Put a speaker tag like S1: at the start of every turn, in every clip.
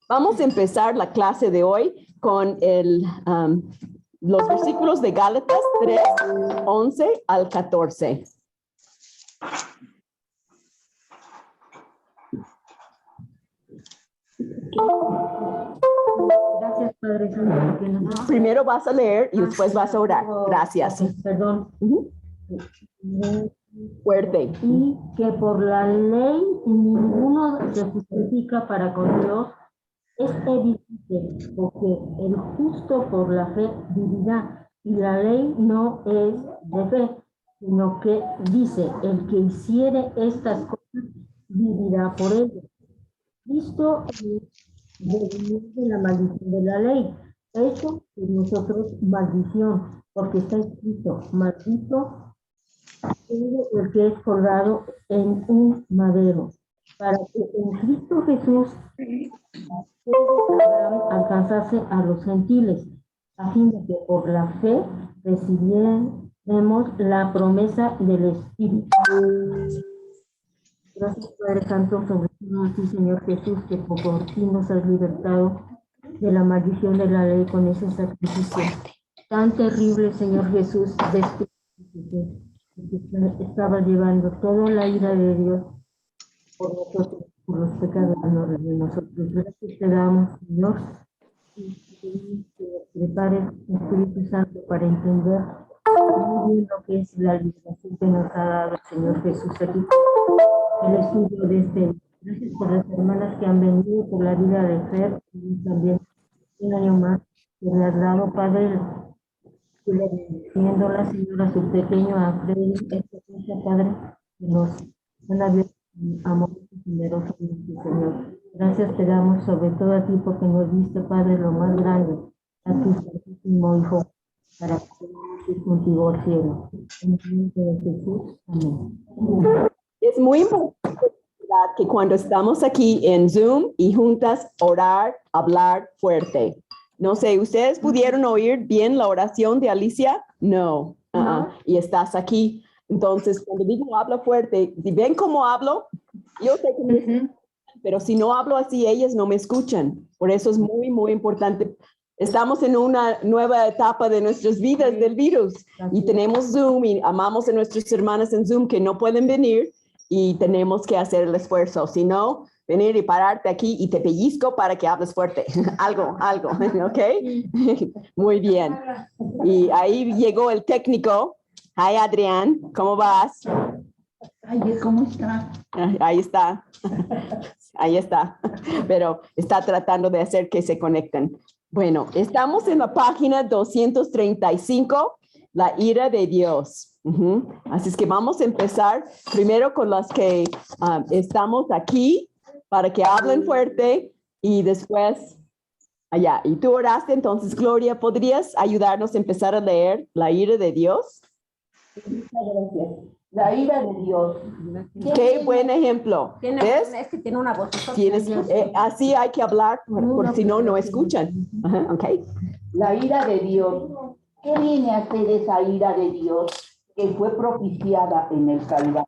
S1: Vamos a empezar la clase de hoy con los versículos de Gálatas 3, 11 al 14.
S2: Gracias, Padre Santo.
S1: Primero vas a leer y después vas a orar. Gracias.
S2: Perdón.
S1: Fuerte.
S2: Y que por la ley ninguno se justifica para con Dios. Es evidente, porque el justo por la fe vivirá, y la ley no es de fe, sino que dice, el que hiciere estas cosas vivirá por ello. Cristo de la maldición de la ley, hecho que nosotros maldición, porque está escrito, maldito todo el que es colgado en un madero, para que en Cristo Jesús alcanzase a los gentiles, a fin de que por la fe recibiéramos la promesa del Espíritu. Gracias, Padre Santo, sobre todo a ti, Señor Jesús, que por ti nos has libertado de la maldición de la ley con ese sacrificio tan terrible, Señor Jesús, de que estaba llevando toda la ira de Dios por nosotros, por los pecados de nosotros. Gracias te damos, Señor, y que nos prepares, Espíritu Santo, para entender muy bien lo que es la liberación que nos ha dado el Señor Jesús aquí. El estudio de este. Gracias por las hermanas que han venido, por la vida de Fer, y también un año más que le has dado, Padre, que le bendiciendo la Señora, su pequeño a Freddy, esta cosa, Padre, que nos han abierto amor generoso, Señor. Gracias te damos sobre todo a ti porque nos diste, Padre, lo más grande, a tu santísimo Hijo, para que podamos ir contigo al cielo. En el nombre de Jesús, amén.
S1: Es muy importante que cuando estamos aquí en Zoom y juntas orar, hablar fuerte. No sé, ¿ustedes pudieron oír bien la oración de Alicia? No. Y estás aquí. Entonces, cuando digo habla fuerte, si ven cómo hablo, yo sé que me escuchan, pero si no hablo así, ellas no me escuchan. Por eso es muy, muy importante. Estamos en una nueva etapa de nuestras vidas del virus y tenemos Zoom y amamos a nuestras hermanas en Zoom que no pueden venir y tenemos que hacer el esfuerzo. Si no, venir y pararte aquí y te pellizco para que hables fuerte. algo, ¿ok? Muy bien. Y ahí llegó el técnico. Hi, Adrián, ¿cómo vas?
S3: Ay, ¿cómo está?
S1: Ahí está. Ahí está. Pero está tratando de hacer que se conecten. Bueno, estamos en la página 235, la ira de Dios. Así es que vamos a empezar primero con las que estamos aquí para que hablen fuerte y después allá. Y tú oraste, entonces, Gloria, ¿podrías ayudarnos a empezar a leer la ira de Dios?
S3: Muchas gracias. La ira de Dios.
S1: Qué buen ejemplo. ¿Ves?
S2: Es que tiene una voz.
S1: Así hay que hablar, porque si no, no escuchan. Okay.
S3: La ira de Dios. ¿Qué viene a ser esa ira de Dios que fue propiciada en el Calvario?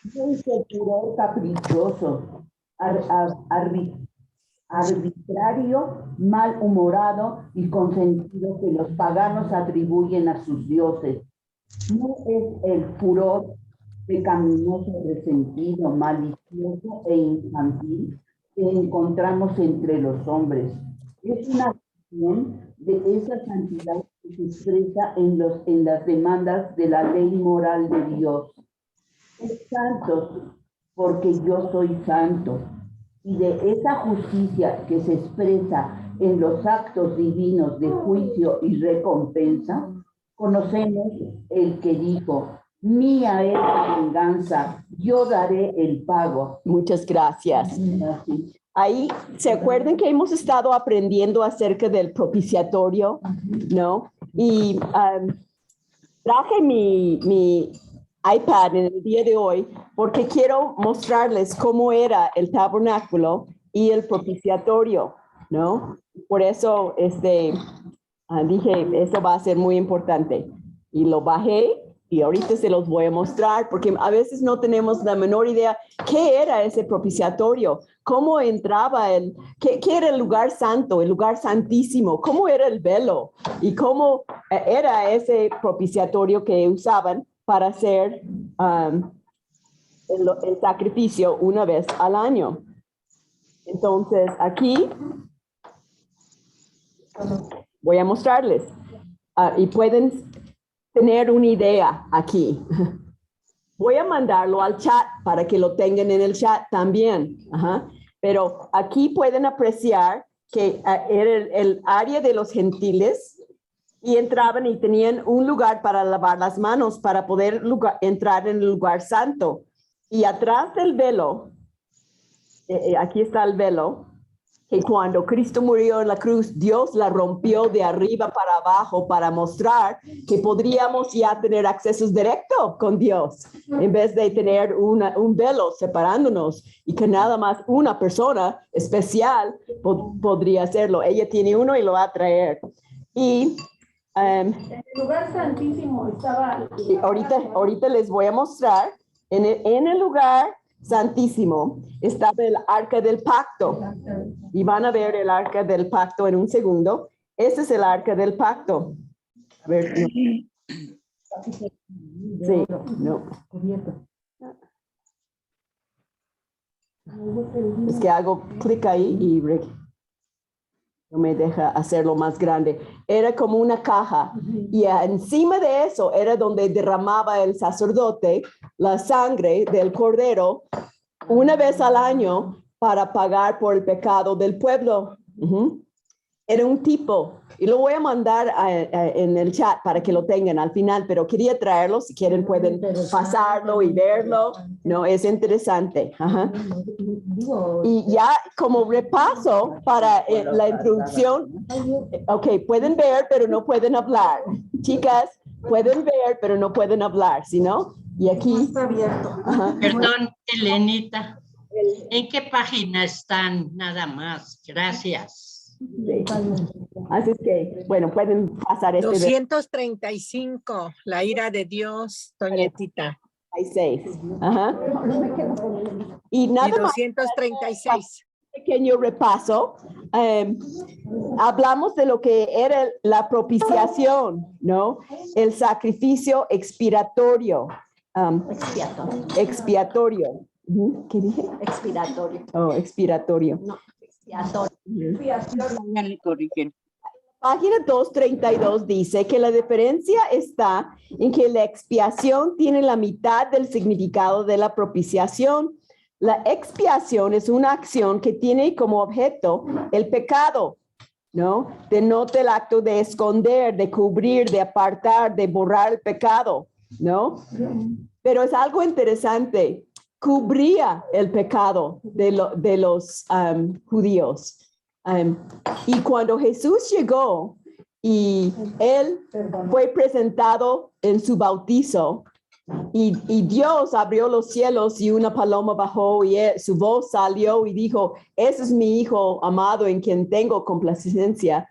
S3: Es el furor caprichoso, arbitrario, malhumorado y consentido que los paganos atribuyen a sus dioses. No es el furor pecaminoso, resentido, malicioso e infantil que encontramos entre los hombres. Es una acción de esa santidad que se expresa en las demandas de la ley moral de Dios. Es santo porque yo soy santo. Y de esa justicia que se expresa en los actos divinos de juicio y recompensa, conocemos el que dijo, mía es la venganza, yo daré el pago.
S1: Muchas gracias. Ahí, ¿se acuerdan que hemos estado aprendiendo acerca del propiciatorio? ¿No? Y traje mi iPad en el día de hoy porque quiero mostrarles cómo era el tabernáculo y el propiciatorio, ¿no? Por eso dije, eso va a ser muy importante. Y lo bajé Y ahorita se los voy a mostrar porque a veces no tenemos la menor idea qué era ese propiciatorio, cómo entraba qué era el lugar santo, el lugar santísimo, cómo era el velo y cómo era ese propiciatorio que usaban para hacer el sacrificio una vez al año. Entonces aquí voy a mostrarles y pueden tener una idea aquí. Voy a mandarlo al chat para que lo tengan en el chat también. Ajá. Pero aquí pueden apreciar que era el área de los gentiles y entraban y tenían un lugar para lavar las manos para poder entrar en el lugar santo. Y atrás del velo, aquí está el velo, que cuando Cristo murió en la cruz, Dios la rompió de arriba para abajo para mostrar que podríamos ya tener acceso directo con Dios, en vez de tener un velo separándonos y que nada más una persona especial podría hacerlo. Ella tiene uno y lo va a traer. Y
S4: en el lugar santísimo estaba...
S1: ahorita les voy a mostrar, en el lugar santísimo estaba el arca del pacto. Y van a ver el arca del pacto en un segundo. Ese es el arca del pacto. A ver. No. Sí, no. Es que hago clic ahí y no me deja hacerlo más grande. Era como una caja y encima de eso era donde derramaba el sacerdote la sangre del cordero una vez al año para pagar por el pecado del pueblo. Era un tipo, y lo voy a mandar en el chat para que lo tengan al final, pero quería traerlo, si quieren pueden pasarlo y verlo. No, es interesante. Ajá. Y ya como repaso para la introducción, ok, pueden ver, pero no pueden hablar. Chicas, pueden ver, pero no pueden hablar, ¿sí no? Y aquí
S4: está abierto.
S5: Perdón, Elenita. ¿En qué página están? Nada más. Gracias.
S1: Sí. Así es que, bueno, pueden pasar este
S6: 235, la ira de Dios, Toñetita.
S1: 26. Ajá. Y nada
S6: Y
S1: más.
S6: 236.
S1: Pequeño repaso. Hablamos de lo que era la propiciación, ¿no? El sacrificio expiatorio. Expiatorio. ¿Qué dije?
S4: Expiratorio.
S1: Oh, expiratorio.
S4: No, expiatorio.
S5: Ya le corrigen.
S1: Página 232 dice que la diferencia está en que la expiación tiene la mitad del significado de la propiciación. La expiación es una acción que tiene como objeto el pecado, ¿no? Denota el acto de esconder, de cubrir, de apartar, de borrar el pecado, ¿no? Pero es algo interesante. Cubría el pecado de los judíos. Y cuando Jesús llegó y él fue presentado en su bautizo y Dios abrió los cielos y una paloma bajó y su voz salió y dijo, ese es mi hijo amado en quien tengo complacencia.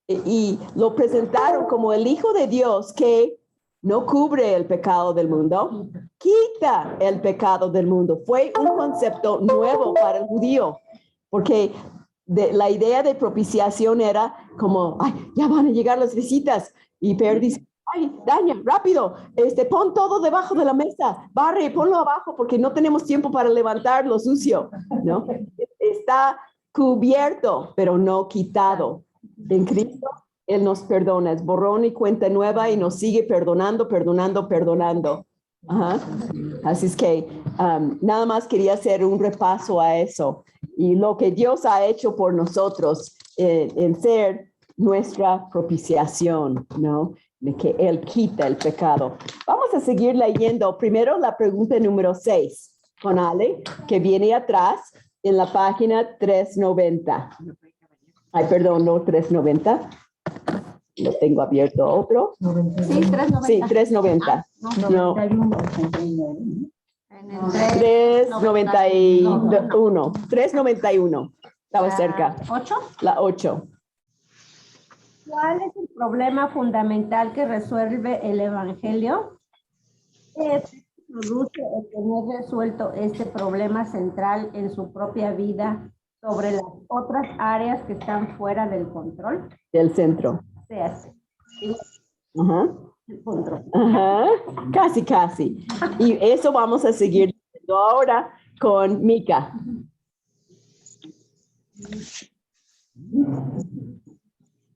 S1: Y lo presentaron como el Hijo de Dios que no cubre el pecado del mundo, quita el pecado del mundo. Fue un concepto nuevo para el judío, porque la idea de propiciación era como, ay, ya van a llegar las visitas. Y Per dice, ay, Daña, rápido, pon todo debajo de la mesa, barre, ponlo abajo porque no tenemos tiempo para levantar lo sucio, ¿no? Está cubierto, pero no quitado. En Cristo, Él nos perdona, es borrón y cuenta nueva y nos sigue perdonando, perdonando, perdonando. Ajá. Así es que nada más quería hacer un repaso a eso y lo que Dios ha hecho por nosotros en ser nuestra propiciación, ¿no? De que Él quita el pecado. Vamos a seguir leyendo primero la pregunta número 6 con Ale, que viene atrás en la página 390. Ay, perdón, no 390. Lo tengo abierto otro.
S4: Sí, 390.
S1: Sí, 390. No. 391. 391. Estaba cerca.
S4: 8.
S1: La 8.
S4: ¿Cuál es el problema fundamental que resuelve el Evangelio?
S7: produce el tener resuelto este problema central en su propia vida sobre las otras áreas que están fuera del control?
S1: Del centro.
S7: Se hace.
S1: Ajá.
S7: El control.
S1: Ajá. Casi, casi. Y eso vamos a seguir viendo ahora con Mica.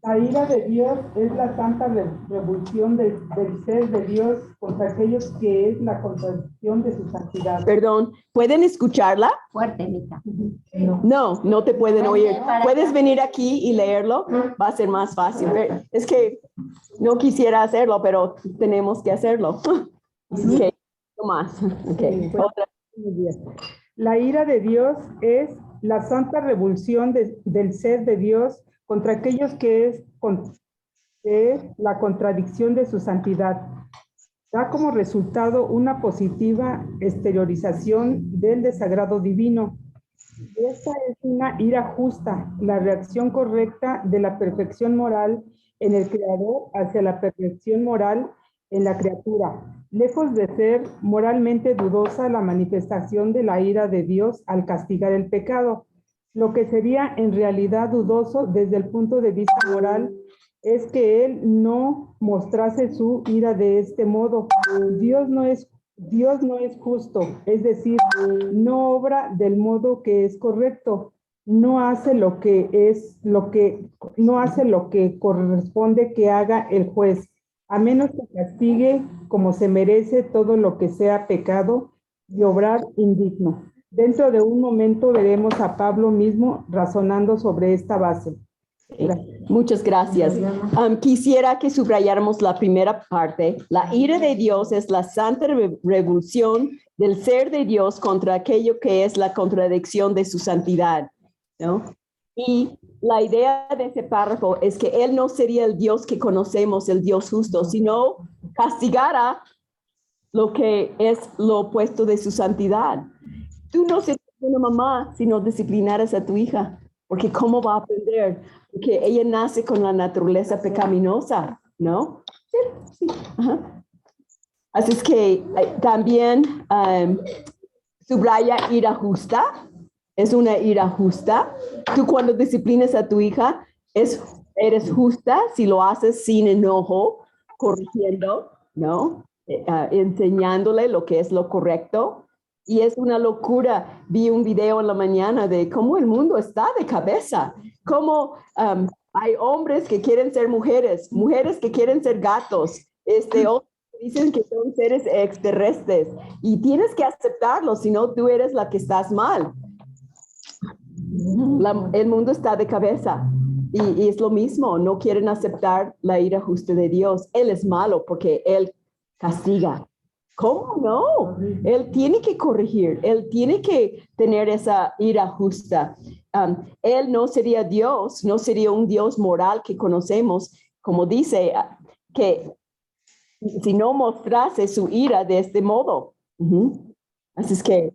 S8: La ira de Dios es la santa revulsión del ser de Dios contra aquellos que es la contradicción de su santidad.
S1: Perdón, ¿pueden escucharla?
S7: Fuerte, Mica.
S1: No, no te pueden oír. ¿Puedes venir aquí y leerlo? Va a ser más fácil. Es que no quisiera hacerlo, pero tenemos que hacerlo. Así que, no más. Okay. Otra.
S8: La ira de Dios es la santa revulsión del ser de Dios contra aquellos que es la contradicción de su santidad. Da como resultado una positiva exteriorización del desagrado divino. Esta es una ira justa, la reacción correcta de la perfección moral en el Creador hacia la perfección moral en la criatura, lejos de ser moralmente dudosa la manifestación de la ira de Dios al castigar el pecado. Lo que sería en realidad dudoso desde el punto de vista moral es que Él no mostrase su ira de este modo. Dios no es justo, es decir, no obra del modo que es correcto, no hace lo que corresponde que haga el juez, a menos que castigue como se merece todo lo que sea pecado y obrar indigno. Dentro de un momento veremos a Pablo mismo razonando sobre esta base.
S1: Muchas gracias. Quisiera que subrayáramos la primera parte. La ira de Dios es la santa revulsión del ser de Dios contra aquello que es la contradicción de su santidad, ¿no? Y la idea de ese párrafo es que Él no sería el Dios que conocemos, el Dios justo, sino castigara lo que es lo opuesto de su santidad. Tú no serías una mamá si no disciplinaras a tu hija, porque ¿cómo va a aprender? Porque ella nace con la naturaleza pecaminosa, ¿no? Sí. Ajá. Así es que también subraya ira justa. Es una ira justa. Tú cuando disciplinas a tu hija, eres justa si lo haces sin enojo, corrigiendo, ¿no? Enseñándole lo que es lo correcto. Y es una locura. Vi un video en la mañana de cómo el mundo está de cabeza. Cómo hay hombres que quieren ser mujeres, mujeres que quieren ser gatos. Otros dicen que son seres extraterrestres. Y tienes que aceptarlo, si no tú eres la que estás mal. El mundo está de cabeza. Y es lo mismo. No quieren aceptar la ira justa de Dios. Él es malo porque Él castiga. ¿Cómo no? Él tiene que corregir, Él tiene que tener esa ira justa. Él no sería Dios, no sería un Dios moral que conocemos, como dice, que si no mostrase su ira de este modo. Así es que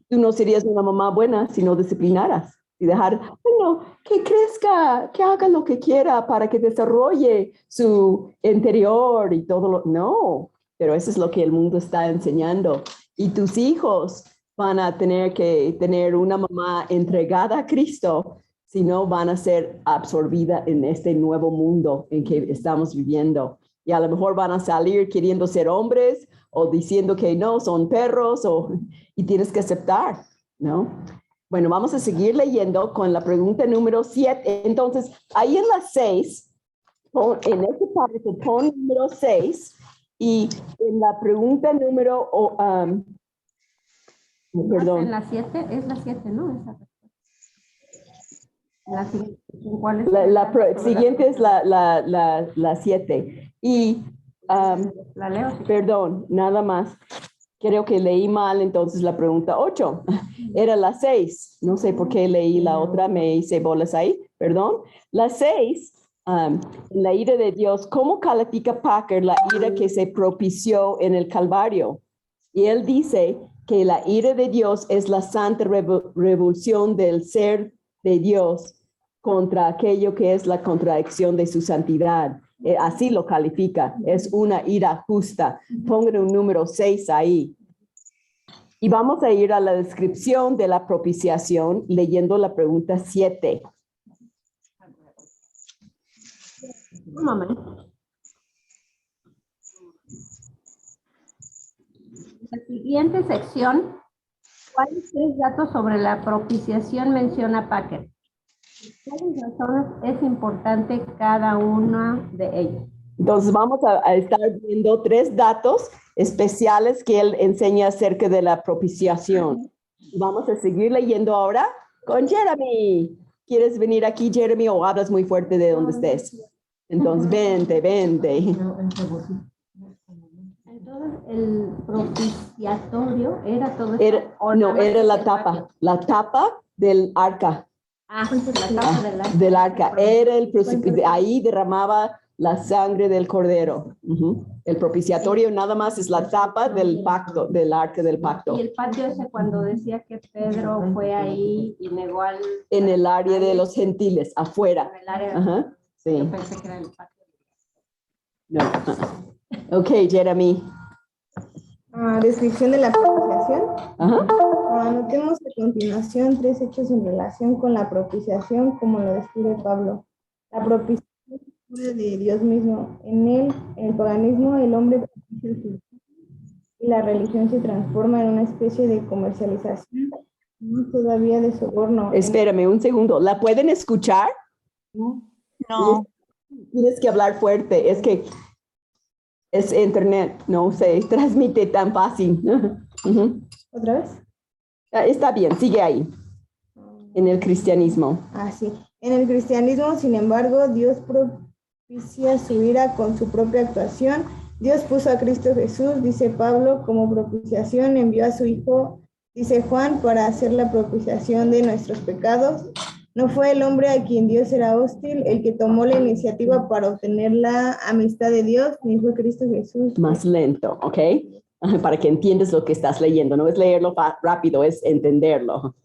S1: tú no serías una mamá buena si no disciplinaras y dejar, bueno, que crezca, que haga lo que quiera para que desarrolle su interior y todo lo... No. Pero eso es lo que el mundo está enseñando. Y tus hijos van a tener que tener una mamá entregada a Cristo, si no van a ser absorbidas en este nuevo mundo en que estamos viviendo. Y a lo mejor van a salir queriendo ser hombres o diciendo que no, son perros, y tienes que aceptar, ¿no? Bueno, vamos a seguir leyendo con la pregunta número 7. Entonces, ahí en la 6, en este párrafo, pon número 6. Y en la pregunta número, perdón.
S7: En la 7, es la 7, ¿no? ¿Cuál es?
S1: La siguiente es la 7. Y,
S7: la leo.
S1: perdón, nada más. Creo que leí mal, entonces la pregunta 8. Era la 6. No sé por qué leí la otra, me hice bolas ahí, perdón. La 6. En la ira de Dios, ¿cómo califica Packer la ira que se propició en el Calvario? Y él dice que la ira de Dios es la santa revulsión del ser de Dios contra aquello que es la contradicción de su santidad. Así lo califica. Es una ira justa. Pongan un número 6 ahí. Y vamos a ir a la descripción de la propiciación leyendo la pregunta 7.
S7: Un momento. En la siguiente sección, ¿cuáles 3 datos sobre la propiciación menciona Packer? ¿Cuáles razones es importante cada una de ellas?
S1: Entonces vamos a estar viendo 3 datos especiales que él enseña acerca de la propiciación. Vamos a seguir leyendo ahora con Jeremy. ¿Quieres venir aquí, Jeremy, o hablas muy fuerte de donde estés? Entonces, vente.
S7: Entonces, el propiciatorio era todo esto.
S1: No, era la tapa del arca.
S7: La tapa
S1: Del arca. Era el precipicio. Ahí derramaba la sangre del cordero. El propiciatorio nada más es la tapa del pacto, del arca del pacto.
S7: Y el patio ese cuando decía que Pedro fue ahí y negó al...
S1: En el área de los gentiles, afuera.
S7: En el área,
S1: Ajá, sí.
S7: yo pensé que era el patio.
S1: No. Ok, Jeremy.
S9: Descripción de la propiciación.
S1: Ajá.
S9: Anotemos a continuación 3 hechos en relación con la propiciación, como lo describe Pablo. La propiciación es de Dios mismo. En el paganismo, el hombre propicia su y la religión se transforma en una especie de comercialización, no todavía de soborno.
S1: Espérame un segundo. ¿La pueden escuchar?
S5: No.
S1: Tienes que hablar fuerte. Es que es internet. No se transmite tan fácil.
S9: ¿Otra vez?
S1: Está bien, sigue ahí. En el cristianismo.
S9: Sí. En el cristianismo, sin embargo, Dios propicia su ira con su propia actuación. Dios puso a Cristo Jesús, dice Pablo, como propiciación, envió a su Hijo, dice Juan, para hacer la propiciación de nuestros pecados. No fue el hombre a quien Dios era hostil el que tomó la iniciativa para obtener la amistad de Dios, ni fue Cristo Jesús.
S1: Más lento, ¿ok? Para que entiendas lo que estás leyendo. No es leerlo rápido, es entenderlo.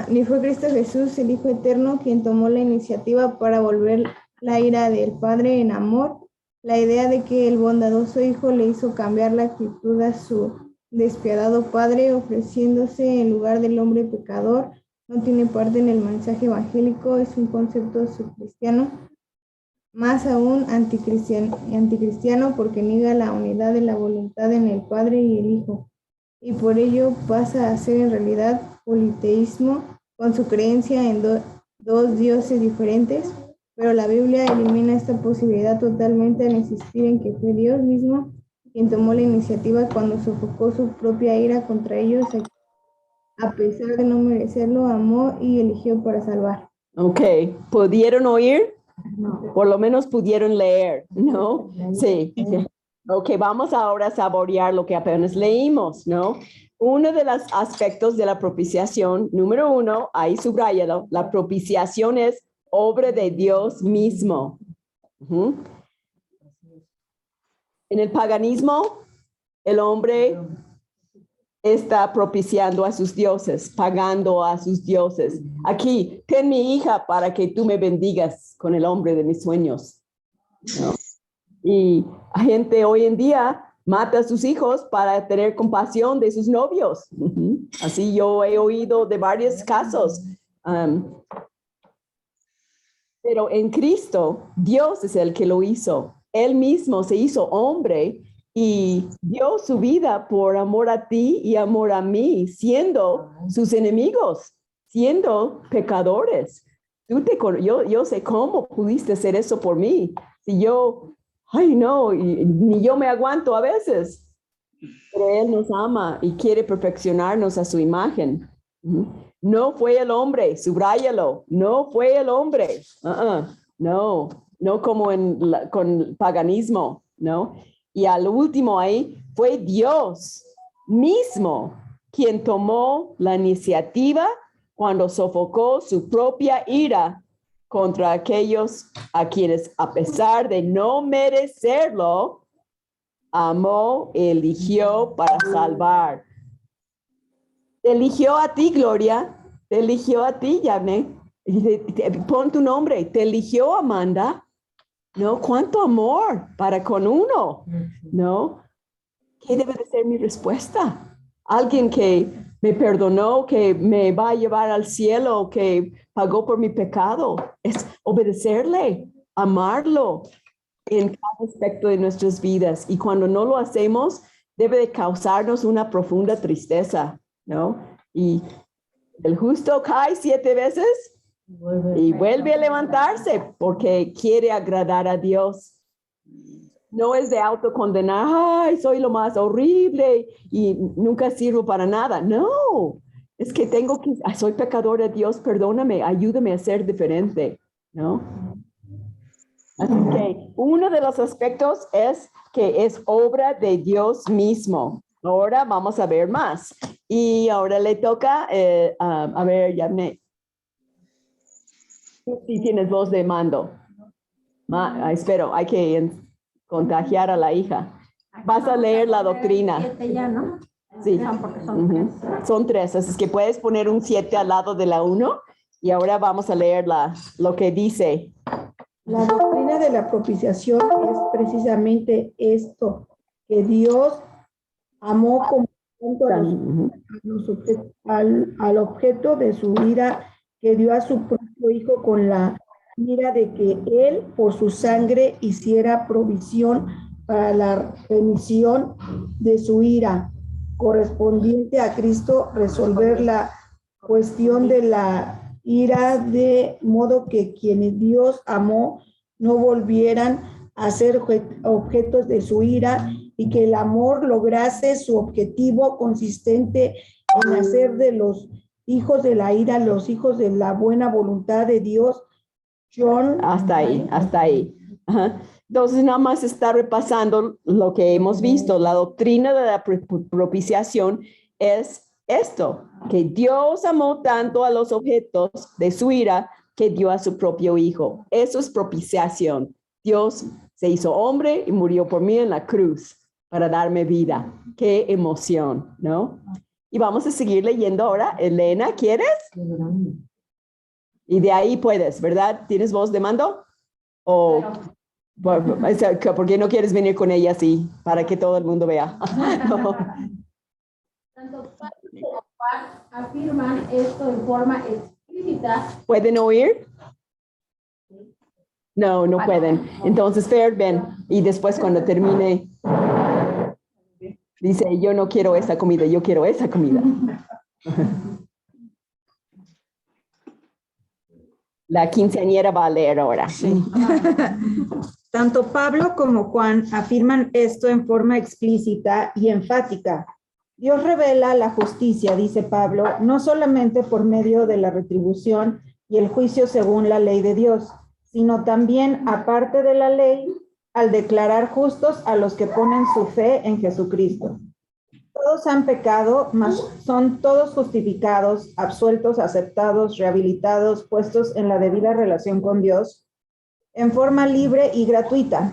S9: Ni fue Cristo Jesús, el Hijo Eterno, quien tomó la iniciativa para volver la ira del Padre en amor. La idea de que el bondadoso Hijo le hizo cambiar la actitud a su despiadado Padre, ofreciéndose en lugar del hombre pecador, no tiene parte en el mensaje evangélico, es un concepto subcristiano, más aún anticristiano, porque niega la unidad de la voluntad en el Padre y el Hijo, y por ello pasa a ser en realidad politeísmo, con su creencia en dos dioses diferentes, pero la Biblia elimina esta posibilidad totalmente al insistir en que fue Dios mismo quien tomó la iniciativa cuando sofocó su propia ira contra ellos, a pesar de no merecerlo, amó y eligió para salvar.
S1: Ok, ¿pudieron oír?
S9: No.
S1: Por lo menos pudieron leer, ¿no? Sí. Ok, vamos ahora a saborear lo que apenas leímos, ¿no? Uno de los aspectos de la propiciación, número 1, ahí subráyalo, la propiciación es obra de Dios mismo. En el paganismo, el hombre está propiciando a sus dioses, pagando a sus dioses. Aquí, ten mi hija para que tú me bendigas con el hombre de mis sueños, ¿no? Y gente hoy en día mata a sus hijos para tener compasión de sus novios. Así yo he oído de varios casos. Pero en Cristo, Dios es el que lo hizo. Él mismo se hizo hombre y dio su vida por amor a ti y amor a mí, siendo sus enemigos, siendo pecadores. Yo sé cómo pudiste hacer eso por mí. Si yo, ni yo me aguanto a veces. Pero Él nos ama y quiere perfeccionarnos a su imagen. No fue el hombre, subráyalo, no fue el hombre. No como con paganismo, ¿no? Y al último ahí fue Dios mismo quien tomó la iniciativa cuando sofocó su propia ira contra aquellos a quienes, a pesar de no merecerlo, amó, eligió para salvar. Te eligió a ti, Gloria. Te eligió a ti, Yane. Pon tu nombre. Te eligió, Amanda. ¿no? ¿Cuánto amor para con uno? ¿No? ¿Qué debe de ser mi respuesta? Alguien que me perdonó, que me va a llevar al cielo, que pagó por mi pecado. Es obedecerle, amarlo en cada aspecto de nuestras vidas. Y cuando no lo hacemos, debe de causarnos una profunda tristeza, ¿no? Y el justo cae 7 veces y vuelve a levantarse porque quiere agradar a Dios. No es de autocondenar, ay, soy lo más horrible y nunca sirvo para nada. No, es que soy pecador de Dios, perdóname, ayúdame a ser diferente, ¿no? Así que uno de los aspectos es que es obra de Dios mismo. Ahora vamos a ver más. Y ahora le toca, a ver, Yamne. Si tienes voz de mando. Espero, hay que contagiar a la hija. Vas a leer la doctrina.
S7: 7 ya, ¿no?
S1: Sí.
S7: Porque son 3.
S1: Son 3, así es que puedes poner un 7 al lado de la 1 y ahora vamos a leer lo que dice.
S9: La doctrina de la propiciación es precisamente esto, que Dios amó como tanto al objeto de su ira, que dio a su propio Hijo con la mira de que Él, por su sangre, hiciera provisión para la remisión de su ira, correspondiente a Cristo, resolver la cuestión de la ira de modo que quienes Dios amó no volvieran a ser objetos de su ira y que el amor lograse su objetivo consistente en hacer de los hijos de la ira los hijos de la buena voluntad de Dios.
S1: Hasta ahí. Ajá. Entonces, nada más está repasando lo que hemos visto. La doctrina de la propiciación es esto, que Dios amó tanto a los objetos de su ira que dio a su propio Hijo. Eso es propiciación. Dios se hizo hombre y murió por mí en la cruz para darme vida. Qué emoción, ¿no? Y vamos a seguir leyendo ahora. Elena, ¿quieres? Y de ahí puedes, ¿verdad? ¿Tienes voz de mando? ¿O por qué no quieres venir con ella así? Para que todo el mundo vea. No.
S7: Tanto Pablo como Juan afirman esto en forma explícita.
S1: ¿Pueden oír? No, no pueden. Entonces, Fer, ven. Y después cuando termine, dice, yo no quiero esa comida, yo quiero esa comida. La quinceañera va a leer ahora.
S10: Sí. Tanto Pablo como Juan afirman esto en forma explícita y enfática. Dios revela la justicia, dice Pablo, no solamente por medio de la retribución y el juicio según la ley de Dios, sino también aparte de la ley, al declarar justos a los que ponen su fe en Jesucristo. Todos han pecado, mas son todos justificados, absueltos, aceptados, rehabilitados, puestos en la debida relación con Dios, en forma libre y gratuita.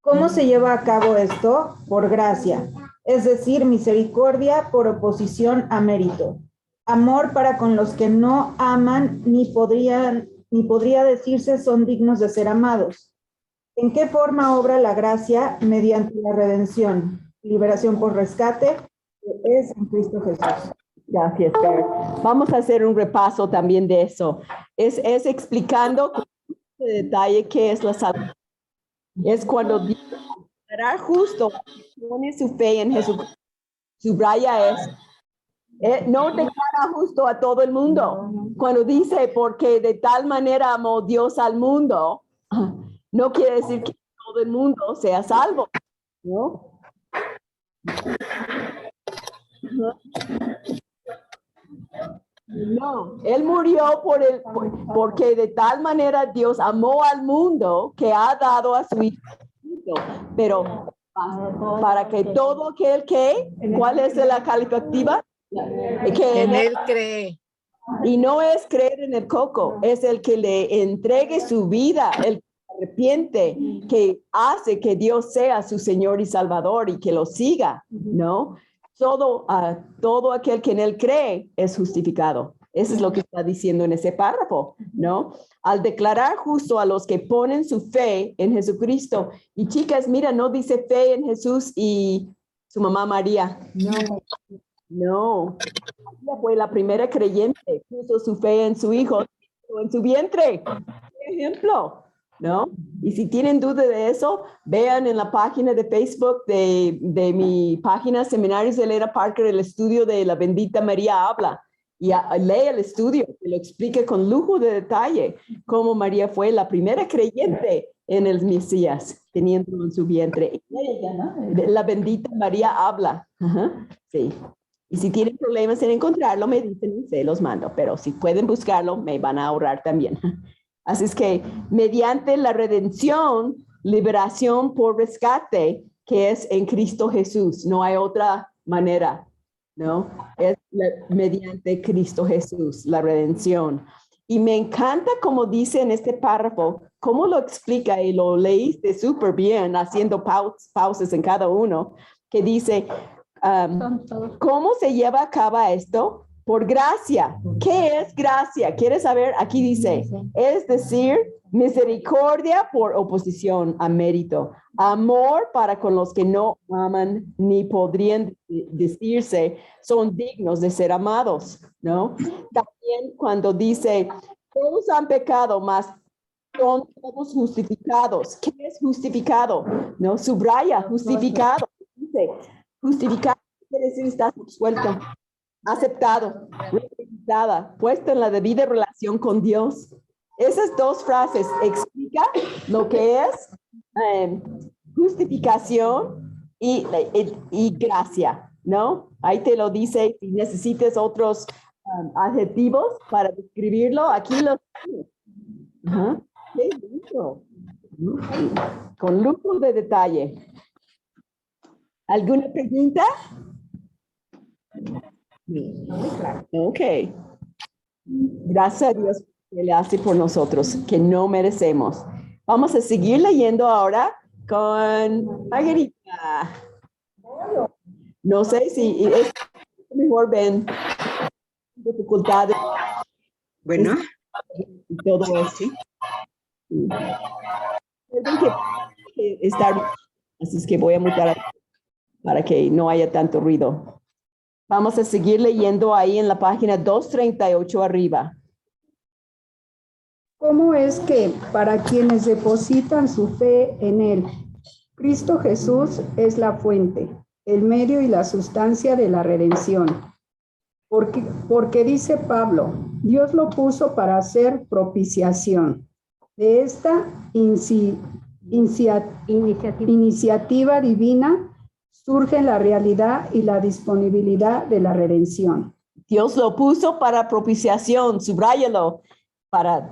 S10: ¿Cómo se lleva a cabo esto? Por gracia, es decir, misericordia por oposición a mérito. Amor para con los que no aman ni podría decirse son dignos de ser amados. ¿En qué forma obra la gracia? Mediante la redención. Liberación por rescate, que es en Cristo Jesús.
S1: Gracias, Fer. Vamos a hacer un repaso también de eso. Es explicando con detalle qué es la salvación. Es cuando Dios será justo, pone su fe en Jesús. Subraya eso. No declara justo a todo el mundo. Cuando dice, porque de tal manera amó Dios al mundo, no quiere decir que todo el mundo sea salvo, ¿no? No, Él murió porque de tal manera Dios amó al mundo que ha dado a su Hijo. Pero para que todo aquel que, ¿cuál es la calificativa? Que
S6: En él cree.
S1: Y no es creer en el coco, es el que le entregue su vida, el que se arrepiente, que hace que Dios sea su Señor y Salvador y que lo siga, ¿no? Todo aquel que en él cree es justificado. Eso es lo que está diciendo en ese párrafo, ¿no? Al declarar justo a los que ponen su fe en Jesucristo. Y chicas, mira, no dice fe en Jesús y su mamá María. No. María fue la primera creyente, puso su fe en su hijo, en su vientre. Qué ejemplo, ¿no? Y si tienen duda de eso, vean en la página de Facebook de mi página Seminarios de Elena Parker, el estudio de la bendita María habla. Y lee el estudio, que lo explica con lujo de detalle, cómo María fue la primera creyente en el Mesías, teniendo en su vientre. La bendita María habla. Ajá, sí. Y si tienen problemas en encontrarlo, me dicen y se los mando. Pero si pueden buscarlo, me van a ahorrar también. Así es que mediante la redención, liberación por rescate, que es en Cristo Jesús, no hay otra manera, ¿no? Es mediante Cristo Jesús, la redención. Y me encanta como dice en este párrafo, cómo lo explica y lo leíste súper bien, haciendo pausas en cada uno, que dice, ¿cómo se lleva a cabo esto? Por gracia. ¿Qué es gracia? ¿Quieres saber? Aquí dice, es decir, misericordia por oposición a mérito, amor para con los que no aman ni podrían decirse son dignos de ser amados, ¿no? También cuando dice, todos han pecado, mas son todos justificados. ¿Qué es justificado? ¿No? Subraya, justificado. Dice, justificado quiere decir estás suelto, aceptado, representada, puesto en la debida relación con Dios. Esas dos frases explican lo que es justificación y gracia, ¿no? Ahí te lo dice, si necesitas otros adjetivos para describirlo, aquí los tienes. Ajá. Qué lindo. Con lujo de detalle. ¿Alguna pregunta? Ok. Gracias a Dios que le hace por nosotros, que no merecemos. Vamos a seguir leyendo ahora con Margarita. No sé si es mejor ven dificultades.
S11: Bueno.
S1: Y todo eso. Que estar, así es que voy a mutar para que no haya tanto ruido. Vamos a seguir leyendo ahí en la página 238 arriba.
S10: ¿Cómo es que para quienes depositan su fe en Él, Cristo Jesús es la fuente, el medio y la sustancia de la redención? Porque dice Pablo, Dios lo puso para hacer propiciación. De esta iniciativa divina surge la realidad y la disponibilidad de la redención.
S1: Dios lo puso para propiciación, subráyalo, para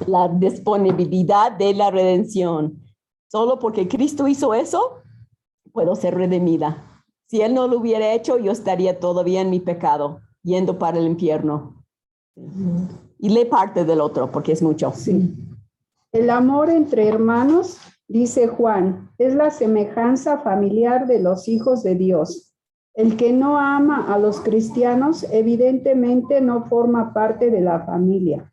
S1: la disponibilidad de la redención. Solo porque Cristo hizo eso, puedo ser redimida. Si Él no lo hubiera hecho, yo estaría todavía en mi pecado, yendo para el infierno. Y lee parte del otro, porque es mucho.
S10: Sí. El amor entre hermanos, dice Juan, es la semejanza familiar de los hijos de Dios. El que no ama a los cristianos, evidentemente no forma parte de la familia.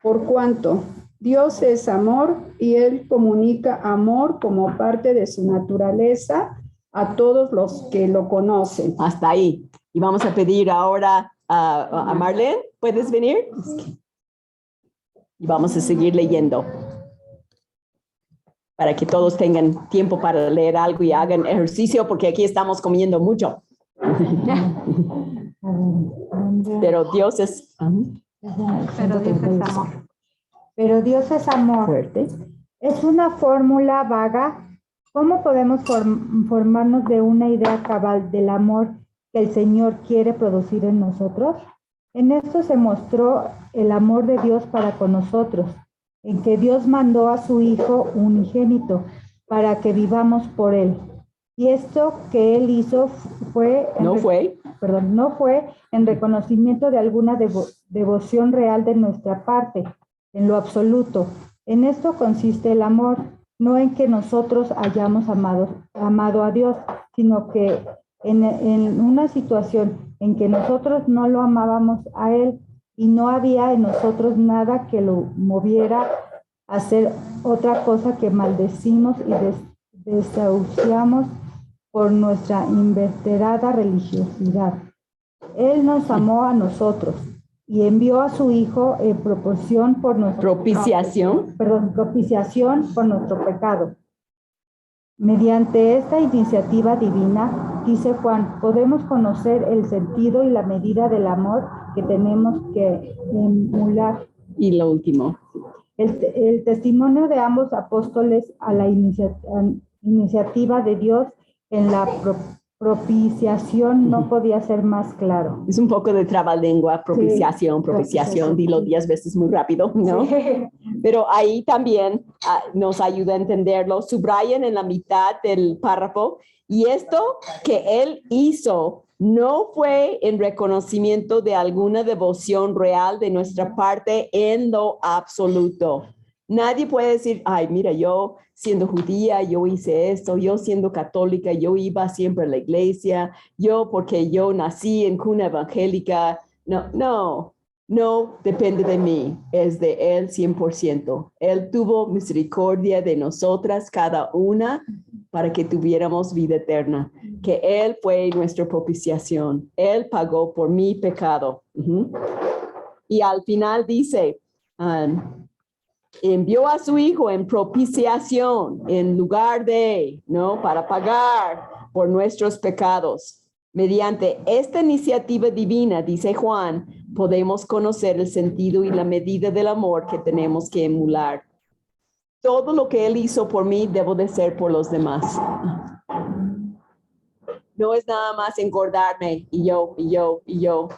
S10: Por cuanto Dios es amor y Él comunica amor como parte de su naturaleza a todos los que lo conocen.
S1: Hasta ahí. Y vamos a pedir ahora a Marlene, ¿puedes venir? Y vamos a seguir leyendo, para que todos tengan tiempo para leer algo y hagan ejercicio, porque aquí estamos comiendo mucho. Pero Dios es...
S2: Pero Dios es amor.
S1: Fuerte.
S2: Es una fórmula vaga. ¿Cómo podemos formarnos de una idea cabal del amor que el Señor quiere producir en nosotros? En esto se mostró el amor de Dios para con nosotros, en que Dios mandó a su Hijo unigénito para que vivamos por Él. Y esto que Él hizo no fue en reconocimiento de alguna devoción real de nuestra parte, en lo absoluto. En esto consiste el amor, no en que nosotros hayamos amado a Dios, sino que en una situación en que nosotros no lo amábamos a Él
S10: y no había en nosotros nada que lo moviera a hacer otra cosa que maldecimos y desahuciamos por nuestra inveterada religiosidad. Él nos amó a nosotros y envió a su Hijo en propiciación por nuestro pecado. Mediante esta iniciativa divina, dice Juan, podemos conocer el sentido y la medida del amor que tenemos que emular.
S1: Y lo último.
S10: El testimonio de ambos apóstoles a la iniciativa de Dios en la propiciación no podía ser más claro.
S1: Es un poco de trabalengua, propiciación,
S10: Sí,
S1: propiciación, dilo 10 veces muy rápido, ¿no?
S10: Sí.
S1: Pero ahí también nos ayuda a entenderlo. Subrayen en la mitad del párrafo, y esto que él hizo no fue en reconocimiento de alguna devoción real de nuestra parte en lo absoluto. Nadie puede decir, ay, mira, yo siendo judía, yo hice esto, yo siendo católica, yo iba siempre a la iglesia, yo porque yo nací en cuna evangélica. No depende de mí, es de Él 100%. Él tuvo misericordia de nosotras, cada una, para que tuviéramos vida eterna, que Él fue nuestra propiciación. Él pagó por mi pecado. Y al final dice, envió a su Hijo en propiciación, en lugar de, ¿no? Para pagar por nuestros pecados. Mediante esta iniciativa divina, dice Juan, podemos conocer el sentido y la medida del amor que tenemos que emular. Todo lo que Él hizo por mí, debo de ser por los demás. No es nada más engordarme y yo.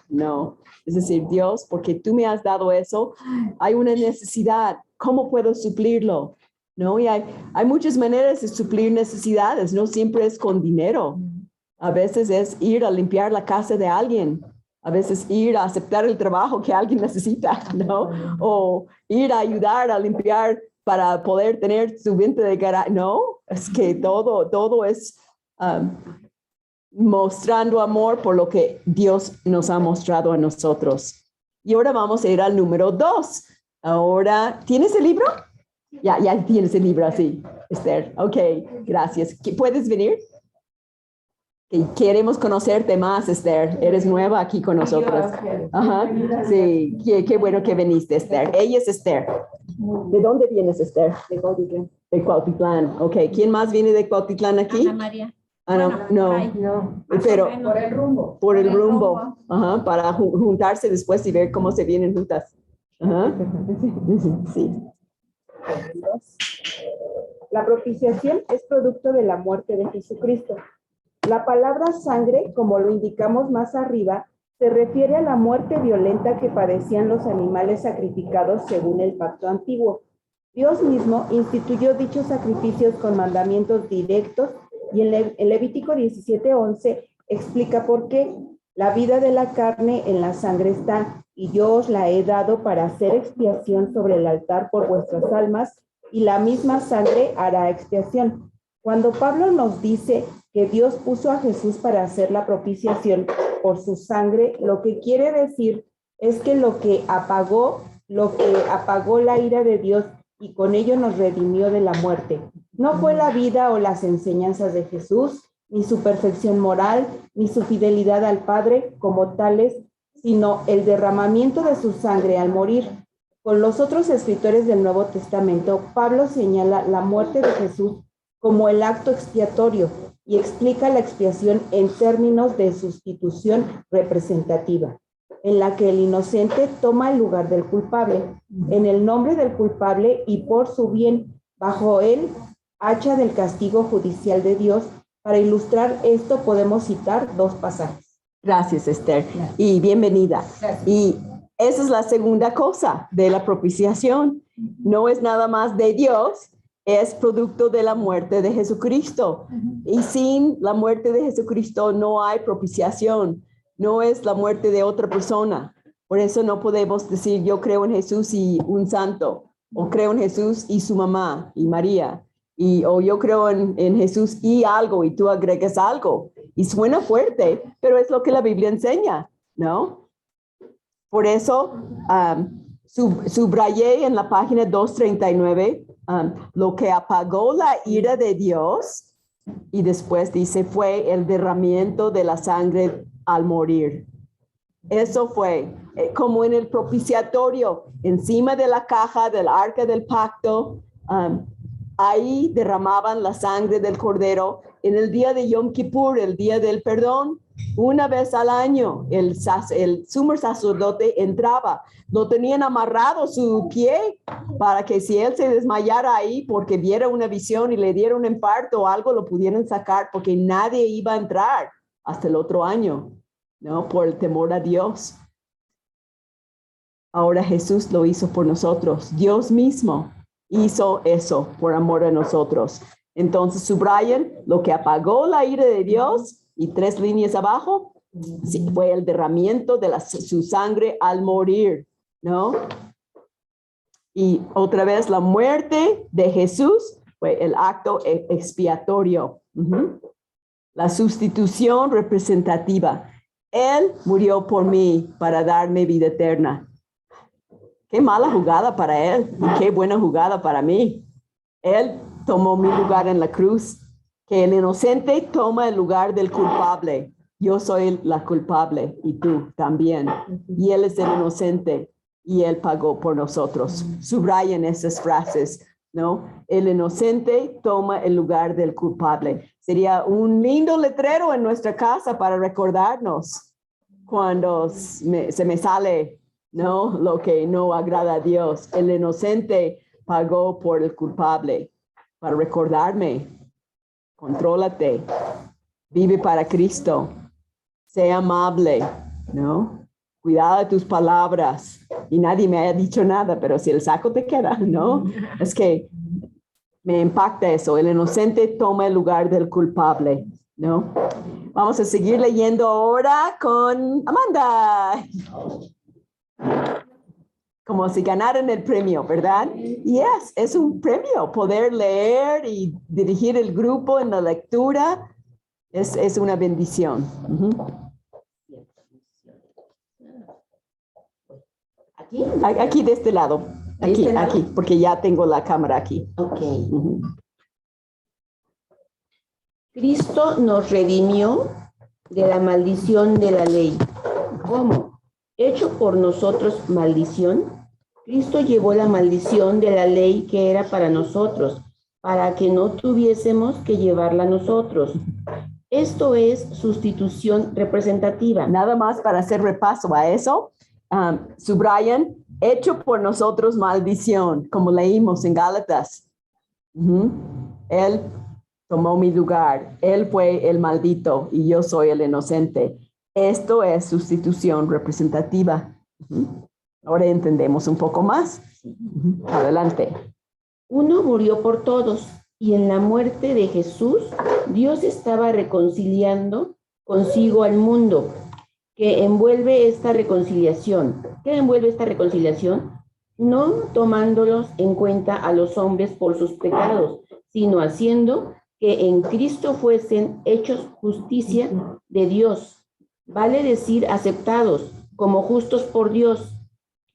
S1: No. Es decir, Dios, porque tú me has dado eso, hay una necesidad. ¿Cómo puedo suplirlo? ¿No? Y hay muchas maneras de suplir necesidades. No siempre es con dinero. A veces es ir a limpiar la casa de alguien. A veces ir a aceptar el trabajo que alguien necesita, ¿no? O ir a ayudar a limpiar para poder tener su venta de garaje. No, es que todo es mostrando amor por lo que Dios nos ha mostrado a nosotros. Y ahora vamos a ir al número 2. Ahora, ¿tienes el libro? Ya tienes el libro, sí, Esther. Ok, gracias. ¿Puedes venir? Queremos conocerte más, Esther. Eres nueva aquí con nosotros. Ajá. Sí, qué bueno que viniste, Esther. Ella es Esther. ¿De dónde vienes, Esther?
S2: De Cuautitlán.
S1: De Cuautitlán. Ok, ¿quién más viene de Cuautitlán aquí?
S7: Ana María.
S1: No. Pero
S4: Por el rumbo.
S1: por el rumbo. Ajá, para juntarse después y ver cómo se vienen juntas. Ajá. Sí.
S8: La propiciación es producto de la muerte de Jesucristo. La palabra sangre, como lo indicamos más arriba, se refiere a la muerte violenta que padecían los animales sacrificados según el pacto antiguo. Dios mismo instituyó dichos sacrificios con mandamientos directos y en Levítico 17:11 explica por qué. La vida de la carne en la sangre está, y yo os la he dado para hacer expiación sobre el altar por vuestras almas, y la misma sangre hará expiación. Cuando Pablo nos dice que Dios puso a Jesús para hacer la propiciación por su sangre, lo que quiere decir es que lo que apagó la ira de Dios y con ello nos redimió de la muerte. No fue la vida o las enseñanzas de Jesús, ni su perfección moral, ni su fidelidad al Padre como tales, sino el derramamiento de su sangre al morir. Con los otros escritores del Nuevo Testamento, Pablo señala la muerte de Jesús como el acto expiatorio y explica la expiación en términos de sustitución representativa, en la que el inocente toma el lugar del culpable, en el nombre del culpable y por su bien, bajo el hacha del castigo judicial de Dios. Para ilustrar esto podemos citar 2 pasajes.
S1: Gracias, Esther. Y bienvenida.
S2: Gracias.
S1: Y esa es la segunda cosa de la propiciación. No es nada más de Dios, es producto de la muerte de Jesucristo. Y sin la muerte de Jesucristo no hay propiciación. No es la muerte de otra persona. Por eso no podemos decir yo creo en Jesús y un santo, o creo en Jesús y su mamá y María, o yo creo en Jesús y algo, y tú agregas algo. Y suena fuerte, pero es lo que la Biblia enseña, ¿no? Por eso subrayé en la página 239 lo que apagó la ira de Dios y después dice fue el derramamiento de la sangre al morir. Eso fue como en el propiciatorio, encima de la caja del arca del pacto, ahí derramaban la sangre del cordero. En el día de Yom Kippur, el día del perdón, una vez al año, el sumo sacerdote entraba. Lo tenían amarrado su pie para que si él se desmayara ahí porque viera una visión y le diera un infarto o algo, lo pudieran sacar porque nadie iba a entrar hasta el otro año, ¿no? Por el temor a Dios. Ahora Jesús lo hizo por nosotros. Dios mismo hizo eso por amor a nosotros. Entonces subrayen lo que apagó la ira de Dios y 3 líneas abajo, sí, fue el derramamiento de su sangre al morir, ¿no? Y otra vez la muerte de Jesús fue el acto expiatorio. La sustitución representativa. Él murió por mí para darme vida eterna. Qué mala jugada para él y qué buena jugada para mí. Él tomó mi lugar en la cruz. Que el inocente toma el lugar del culpable. Yo soy la culpable y tú también. Y él es el inocente y él pagó por nosotros. Subrayen esas frases, ¿no? El inocente toma el lugar del culpable. Sería un lindo letrero en nuestra casa para recordarnos cuando se me sale, ¿no? Lo que no agrada a Dios. El inocente pagó por el culpable. Para recordarme. Contrólate, vive para Cristo, sea amable, ¿no? Cuidado de tus palabras. Y nadie me ha dicho nada, pero si el saco te queda, ¿no? Es que me impacta eso. El inocente toma el lugar del culpable, ¿no? Vamos a seguir leyendo ahora con Amanda. Como si ganaran el premio, ¿verdad? Y es un premio poder leer y dirigir el grupo en la lectura. Es una bendición.
S3: ¿Aquí?
S1: Aquí de este lado. Aquí, aquí, porque ya tengo la cámara aquí.
S3: Ok. Cristo nos redimió de la maldición de la ley. ¿Cómo? Hecho por nosotros maldición, Cristo llevó la maldición de la ley que era para nosotros, para que no tuviésemos que llevarla nosotros. Esto es sustitución representativa.
S1: Nada más para hacer repaso a eso, subrayan, hecho por nosotros maldición, como leímos en Gálatas. Él tomó mi lugar, él fue el maldito y yo soy el inocente. Esto es sustitución representativa. Ahora entendemos un poco más. Adelante.
S3: Uno murió por todos y en la muerte de Jesús, Dios estaba reconciliando consigo al mundo. ¿Qué envuelve esta reconciliación? ¿Qué envuelve esta reconciliación? No tomándolos en cuenta a los hombres por sus pecados, sino haciendo que en Cristo fuesen hechos justicia de Dios. Vale decir aceptados como justos por Dios.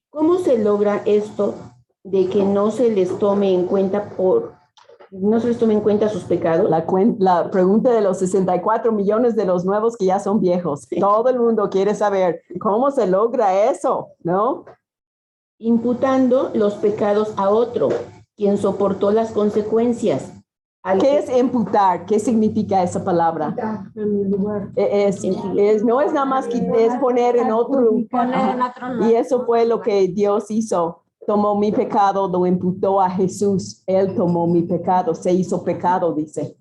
S3: ¿Cómo se logra esto de que no se les tome en cuenta sus pecados?
S1: La pregunta de los 64 millones de los nuevos que ya son viejos. Sí. Todo el mundo quiere saber cómo se logra eso, ¿no?
S3: Imputando los pecados a otro, quien soportó las consecuencias.
S1: ¿Qué es imputar? ¿Qué significa esa palabra?
S2: En mi lugar.
S1: No es nada más que es poner en otro lugar. Y eso fue lo que Dios hizo. Tomó mi pecado, lo imputó a Jesús. Él tomó mi pecado, se hizo pecado, dice.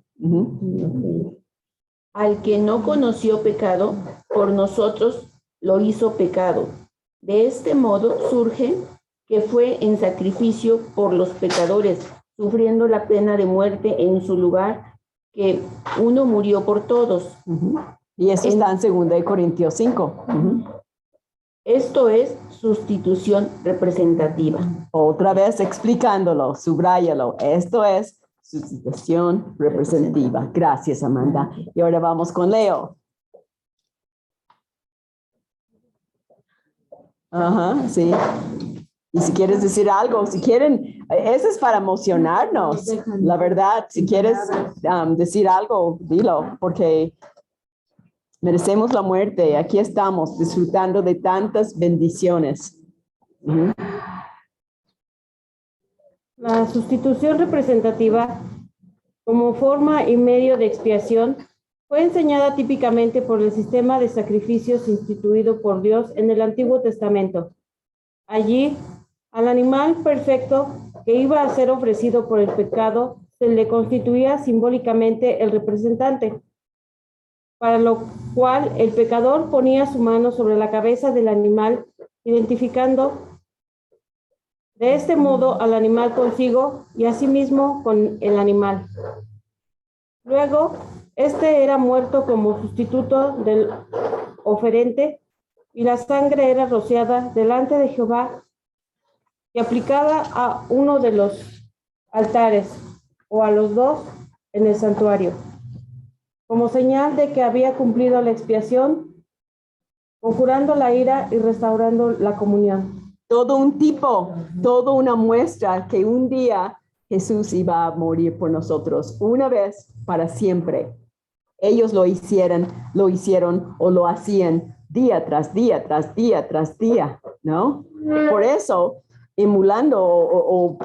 S3: Al que no conoció pecado, por nosotros lo hizo pecado. De este modo surge que fue en sacrificio por los pecadores, sufriendo la pena de muerte en su lugar, que uno murió por todos.
S1: Y eso está en 2 Corintios 5.
S3: Esto es sustitución representativa.
S1: Otra vez explicándolo, subráyalo. Esto es sustitución representativa. Gracias, Amanda. Y ahora vamos con Leo. Ajá, sí. Y si quieres decir algo, si quieren, eso es para emocionarnos. La verdad, si quieres decir algo, dilo, porque merecemos la muerte. Aquí estamos disfrutando de tantas bendiciones. Ujú.
S11: La sustitución representativa como forma y medio de expiación fue enseñada típicamente por el sistema de sacrificios instituido por Dios en el Antiguo Testamento. Allí, al animal perfecto que iba a ser ofrecido por el pecado, se le constituía simbólicamente el representante, para lo cual el pecador ponía su mano sobre la cabeza del animal, identificando de este modo al animal consigo y asimismo con el animal. Luego, este era muerto como sustituto del oferente y la sangre era rociada delante de Jehová y aplicada a uno de los altares o a los dos en el santuario, como señal de que había cumplido la expiación, conjurando la ira y restaurando la comunión.
S1: Todo un tipo, toda una muestra que un día Jesús iba a morir por nosotros, una vez para siempre. Ellos lo hicieron o lo hacían día tras día, tras día, tras día, ¿no? Por eso, emulando o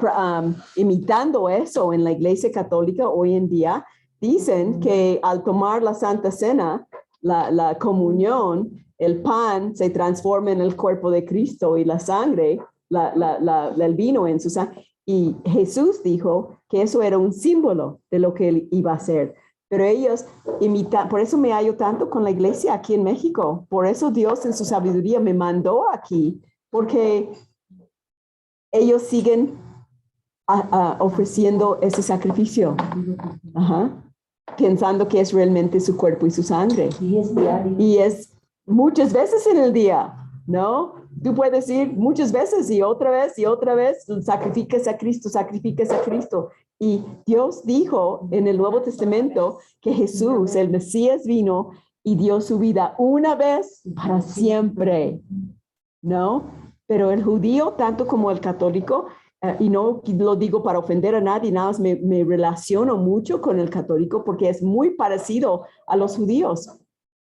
S1: imitando eso en la Iglesia Católica hoy en día, dicen que al tomar la Santa Cena, la comunión, el pan se transforma en el cuerpo de Cristo y la sangre, el vino en su sangre. Y Jesús dijo que eso era un símbolo de lo que él iba a hacer. Pero ellos imitan, por eso me hallo tanto con la iglesia aquí en México. Por eso Dios en su sabiduría me mandó aquí, porque ellos siguen ofreciendo ese sacrificio. Ajá. Pensando que es realmente su cuerpo y su sangre.
S3: Y es diario.
S1: Y es muchas veces en el día, ¿no? Tú puedes ir muchas veces y otra vez, sacrificas a Cristo, sacrificas a Cristo. Y Dios dijo en el Nuevo Testamento que Jesús, el Mesías, vino y dio su vida una vez para siempre, ¿no? Pero el judío, tanto como el católico, y no lo digo para ofender a nadie, nada más me relaciono mucho con el católico porque es muy parecido a los judíos.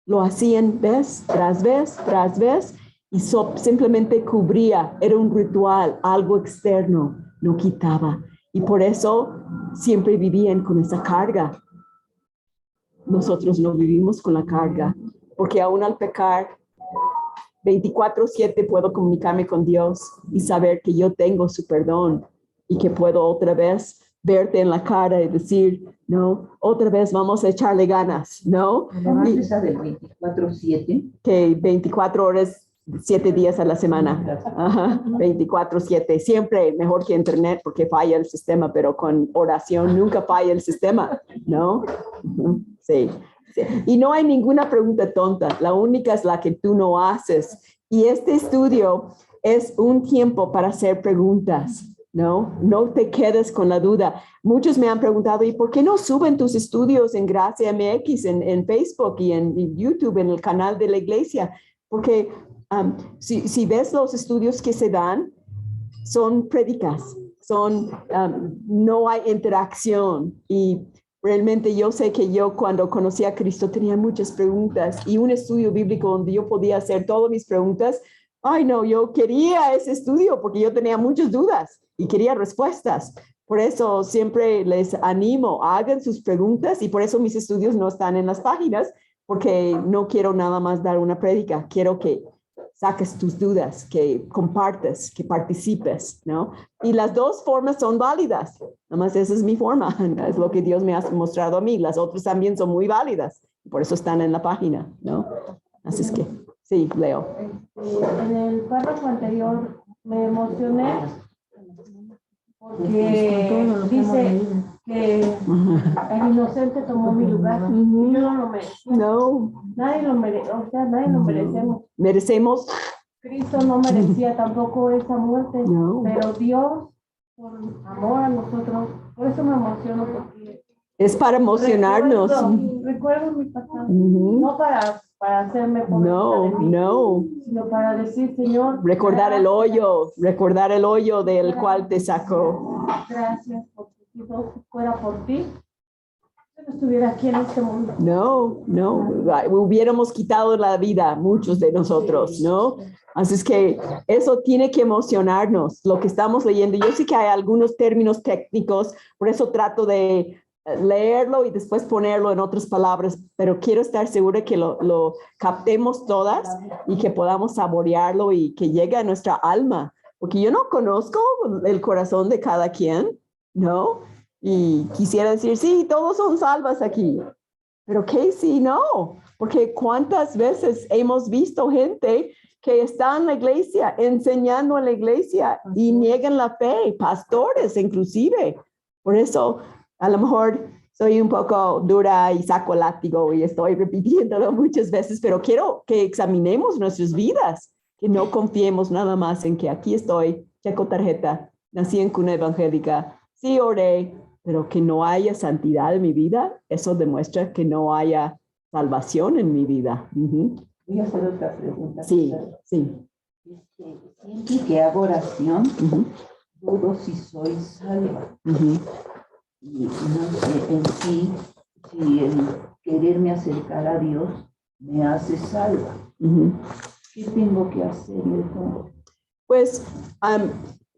S1: Lo hacían vez tras vez, tras vez, y simplemente cubría, era un ritual, algo externo, no quitaba. Y por eso siempre vivían con esa carga. Nosotros no vivimos con la carga, porque aún al pecar, 24/7 puedo comunicarme con Dios y saber que yo tengo su perdón y que puedo otra vez verte en la cara y decir, no, otra vez vamos a echarle ganas, ¿no?
S3: Además esa del 24/7.
S1: Que 24 horas, 7 días a la semana. Ajá, 24/7. Siempre mejor que internet porque falla el sistema, pero con oración nunca falla el sistema, ¿no? Sí. Sí. Y no hay ninguna pregunta tonta, la única es la que tú no haces. Y este estudio es un tiempo para hacer preguntas, ¿no? No te quedes con la duda. Muchos me han preguntado, ¿y por qué no suben tus estudios en Gracia MX, en Facebook y en YouTube, en el canal de la iglesia? Porque si ves los estudios que se dan, son prédicas, no hay interacción. Y realmente yo sé que yo cuando conocí a Cristo tenía muchas preguntas y un estudio bíblico donde yo podía hacer todas mis preguntas. Ay, no, yo quería ese estudio porque yo tenía muchas dudas y quería respuestas. Por eso siempre les animo, hagan sus preguntas y por eso mis estudios no están en las páginas porque no quiero nada más dar una prédica, quiero que saques tus dudas, que compartas, que participes, ¿no? Y las dos formas son válidas. Nada más esa es mi forma, es lo que Dios me ha mostrado a mí. Las otras también son muy válidas, por eso están en la página, ¿no? Así es que, sí, Leo.
S11: En el párrafo anterior me emocioné porque dice que el inocente tomó mi lugar. Yo no lo merecía.
S1: No.
S11: Nadie lo merece, o sea, nadie lo merecemos.
S1: Merecemos.
S11: Cristo no merecía tampoco esa muerte, pero Dios, por amor a nosotros, por eso me emociono, porque
S1: es para emocionarnos.
S11: Recuerdo mi pasado, no para para hacerme poner
S1: No,
S11: de mí,
S1: no.
S11: sino para decir, Señor,
S1: Recordar el hoyo del cual te sacó.
S11: gracias, porque si no fuera por ti, yo no estuviera aquí en este mundo.
S1: No, hubiéramos quitado la vida, muchos de nosotros, ¿no? Así es que eso tiene que emocionarnos, lo que estamos leyendo. Yo sé que hay algunos términos técnicos, por eso trato de leerlo y después ponerlo en otras palabras, pero quiero estar segura que lo captemos todas y que podamos saborearlo y que llegue a nuestra alma, porque yo no conozco el corazón de cada quien, ¿no? Y quisiera decir, sí, todos son salvos aquí, pero ¿qué si no? Porque cuántas veces hemos visto gente que está en la iglesia, enseñando en la iglesia y niegan la fe, pastores inclusive. Por eso, a lo mejor soy un poco dura y saco látigo y estoy repitiéndolo muchas veces, pero quiero que examinemos nuestras vidas, que no confiemos nada más en que aquí estoy, checo tarjeta, nací en cuna evangélica, sí oré, pero que no haya santidad en mi vida, eso demuestra que no haya salvación en mi vida.
S3: Voy a hacer otra pregunta.
S1: Sí.
S3: Siempre que hago oración, dudo si soy salva. Y no sé en sí si el quererme acercar a Dios me hace salva. ¿Qué tengo que hacer?
S1: Pues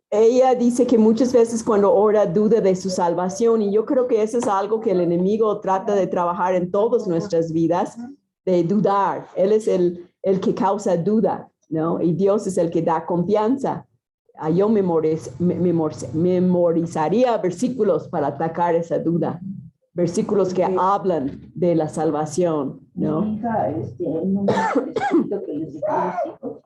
S1: ella dice que muchas veces cuando ora duda de su salvación, y yo creo que eso es algo que el enemigo trata de trabajar en todas nuestras vidas, de dudar. Él es el que causa duda, ¿no? Y Dios es el que da confianza. Yo memorizaría versículos para atacar esa duda, versículos que hablan de la salvación, ¿no?
S3: Mi hija, en un escrito que les dejé a los hijos,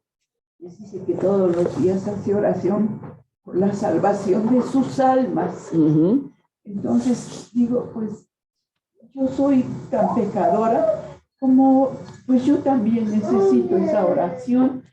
S3: les dice que todos los días hace oración por la salvación de sus almas. Entonces digo, pues yo soy tan pecadora como pues yo también necesito esa oración.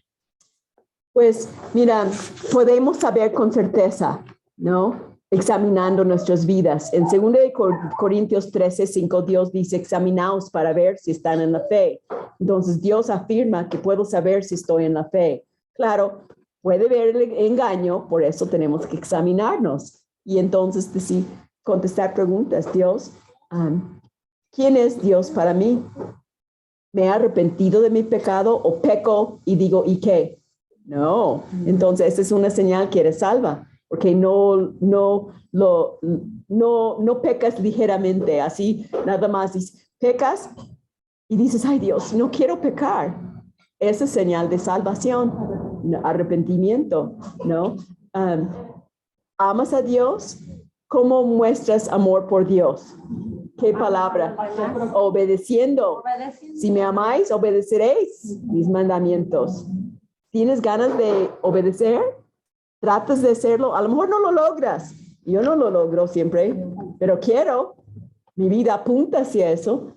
S1: Pues mira, podemos saber con certeza, ¿no? Examinando nuestras vidas. En 2 Corintios 13:5, Dios dice, examinaos para ver si están en la fe. Entonces Dios afirma que puedo saber si estoy en la fe. Claro, puede haber el engaño, por eso tenemos que examinarnos. Y entonces decir, contestar preguntas. Dios, ¿quién es Dios para mí? ¿Me he arrepentido de mi pecado o peco y digo, ¿y qué? No, entonces esa es una señal que eres salva, porque no pecas ligeramente, así nada más pecas y dices, ay Dios, no quiero pecar. Esa es señal de salvación, arrepentimiento, ¿no? ¿Amas a Dios? ¿Cómo muestras amor por Dios? ¿Qué palabra? Obedeciendo. Si me amáis, obedeceréis mis mandamientos. ¿Tienes ganas de obedecer? ¿Tratas de hacerlo? A lo mejor no lo logras. Yo no lo logro siempre, pero quiero. Mi vida apunta hacia eso.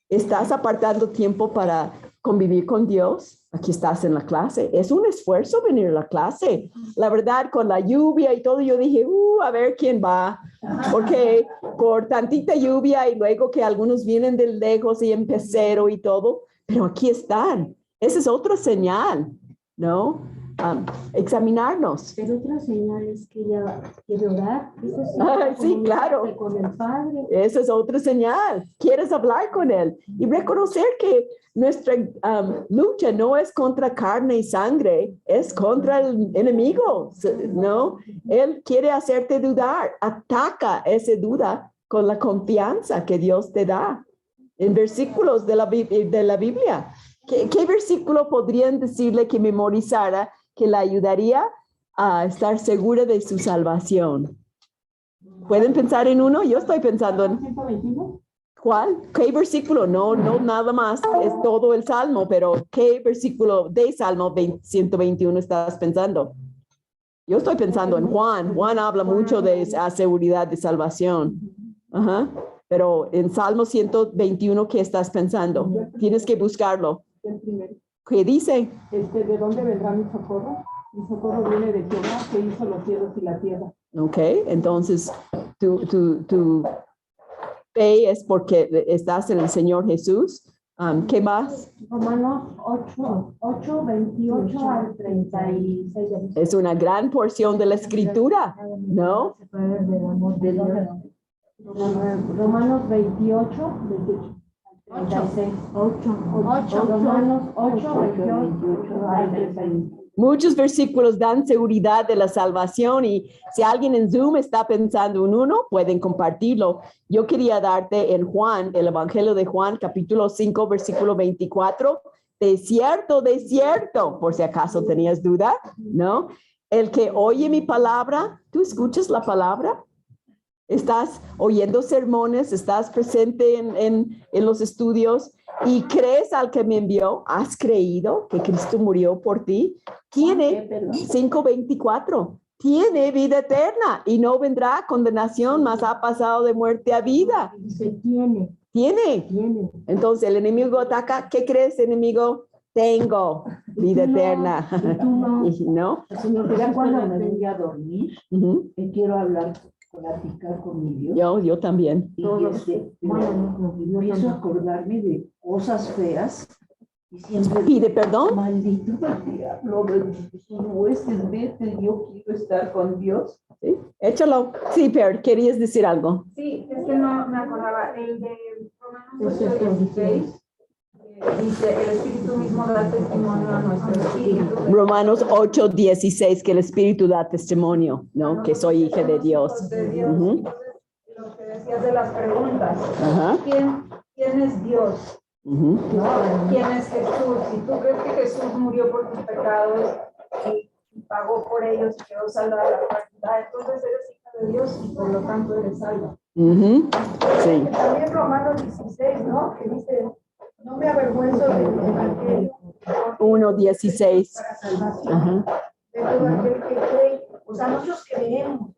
S1: ¿Estás apartando tiempo para convivir con Dios? Aquí estás en la clase. Es un esfuerzo venir a la clase. La verdad, con la lluvia y todo, yo dije, a ver quién va. Porque por tantita lluvia y luego que algunos vienen de lejos y en pecero y todo, pero aquí están. Esa es otra señal, ¿no? Examinarnos.
S2: Pero otra señal es que ella quiere orar.
S1: Sí, claro.
S2: Con el Padre.
S1: Esa es otra señal. Quieres hablar con Él y reconocer que nuestra lucha no es contra carne y sangre, es contra el enemigo, ¿no? Él quiere hacerte dudar. Ataca esa duda con la confianza que Dios te da. En versículos de la Biblia. ¿Qué versículo podrían decirle que memorizara que le ayudaría a estar segura de su salvación? ¿Pueden pensar en uno? Yo estoy pensando en...
S2: 121.
S1: ¿Cuál? ¿Qué versículo? No nada más, es todo el Salmo, pero ¿qué versículo de Salmo 121 estás pensando? Yo estoy pensando en Juan. Juan habla mucho de esa seguridad de salvación. Pero en Salmo 121, ¿qué estás pensando? Tienes que buscarlo.
S8: El primero.
S1: ¿Qué dice?
S8: ¿De dónde vendrá mi socorro? Mi socorro viene de Jehová, que hizo los cielos y la tierra.
S1: Ok, entonces tu fe es porque estás en el Señor Jesús. ¿Qué más?
S2: Romanos 8, 28 al 36.
S1: Es una gran porción de la escritura, ¿no?
S2: Romanos 28, 36. 8. Romanos 8, 28 al 36.
S1: Muchos versículos dan seguridad de la salvación y si alguien en Zoom está pensando en uno, pueden compartirlo. Yo quería darte en Juan, el Evangelio de Juan, capítulo 5, versículo 24. De cierto, por si acaso tenías duda, ¿no? El que oye mi palabra, ¿tú escuchas la palabra? Estás oyendo sermones, estás presente en los estudios y crees al que me envió, has creído que Cristo murió por ti, tiene 5:24, tiene vida eterna y no vendrá condenación, mas ha pasado de muerte a vida.
S2: Dice,
S1: Tiene. Entonces el enemigo ataca, ¿qué crees, enemigo? Tengo vida eterna. ¿No?
S3: Señor, ya cuando me voy a dormir, quiero platicar con mi Dios.
S1: Yo también.
S3: Y empiezo a acordarme de cosas feas y siempre
S1: ¿Pide perdón?
S3: Maldito el diablo, vete, yo quiero estar con Dios.
S1: Sí, échalo. Sí, pero querías decir algo.
S4: Sí, es que no me acordaba. El de Romanos 8:16 dice, el Espíritu mismo da testimonio a nuestro espíritu.
S1: Romanos 8:16, que el Espíritu da testimonio, ¿no? Que soy hija de Dios.
S4: Entonces, lo que decías de las preguntas. ¿Quién es Dios? ¿No? ¿Quién es Jesús? Si tú crees que Jesús murió por tus pecados y pagó por ellos y quedó salva de la muerte, entonces eres hija de Dios y por lo tanto eres salva.
S1: Sí.
S4: También Romanos 16, ¿no? Que dice, no me avergüenzo del evangelio.
S1: 1:16.
S4: Para salvación de todo aquel que cree. O sea, nosotros creemos.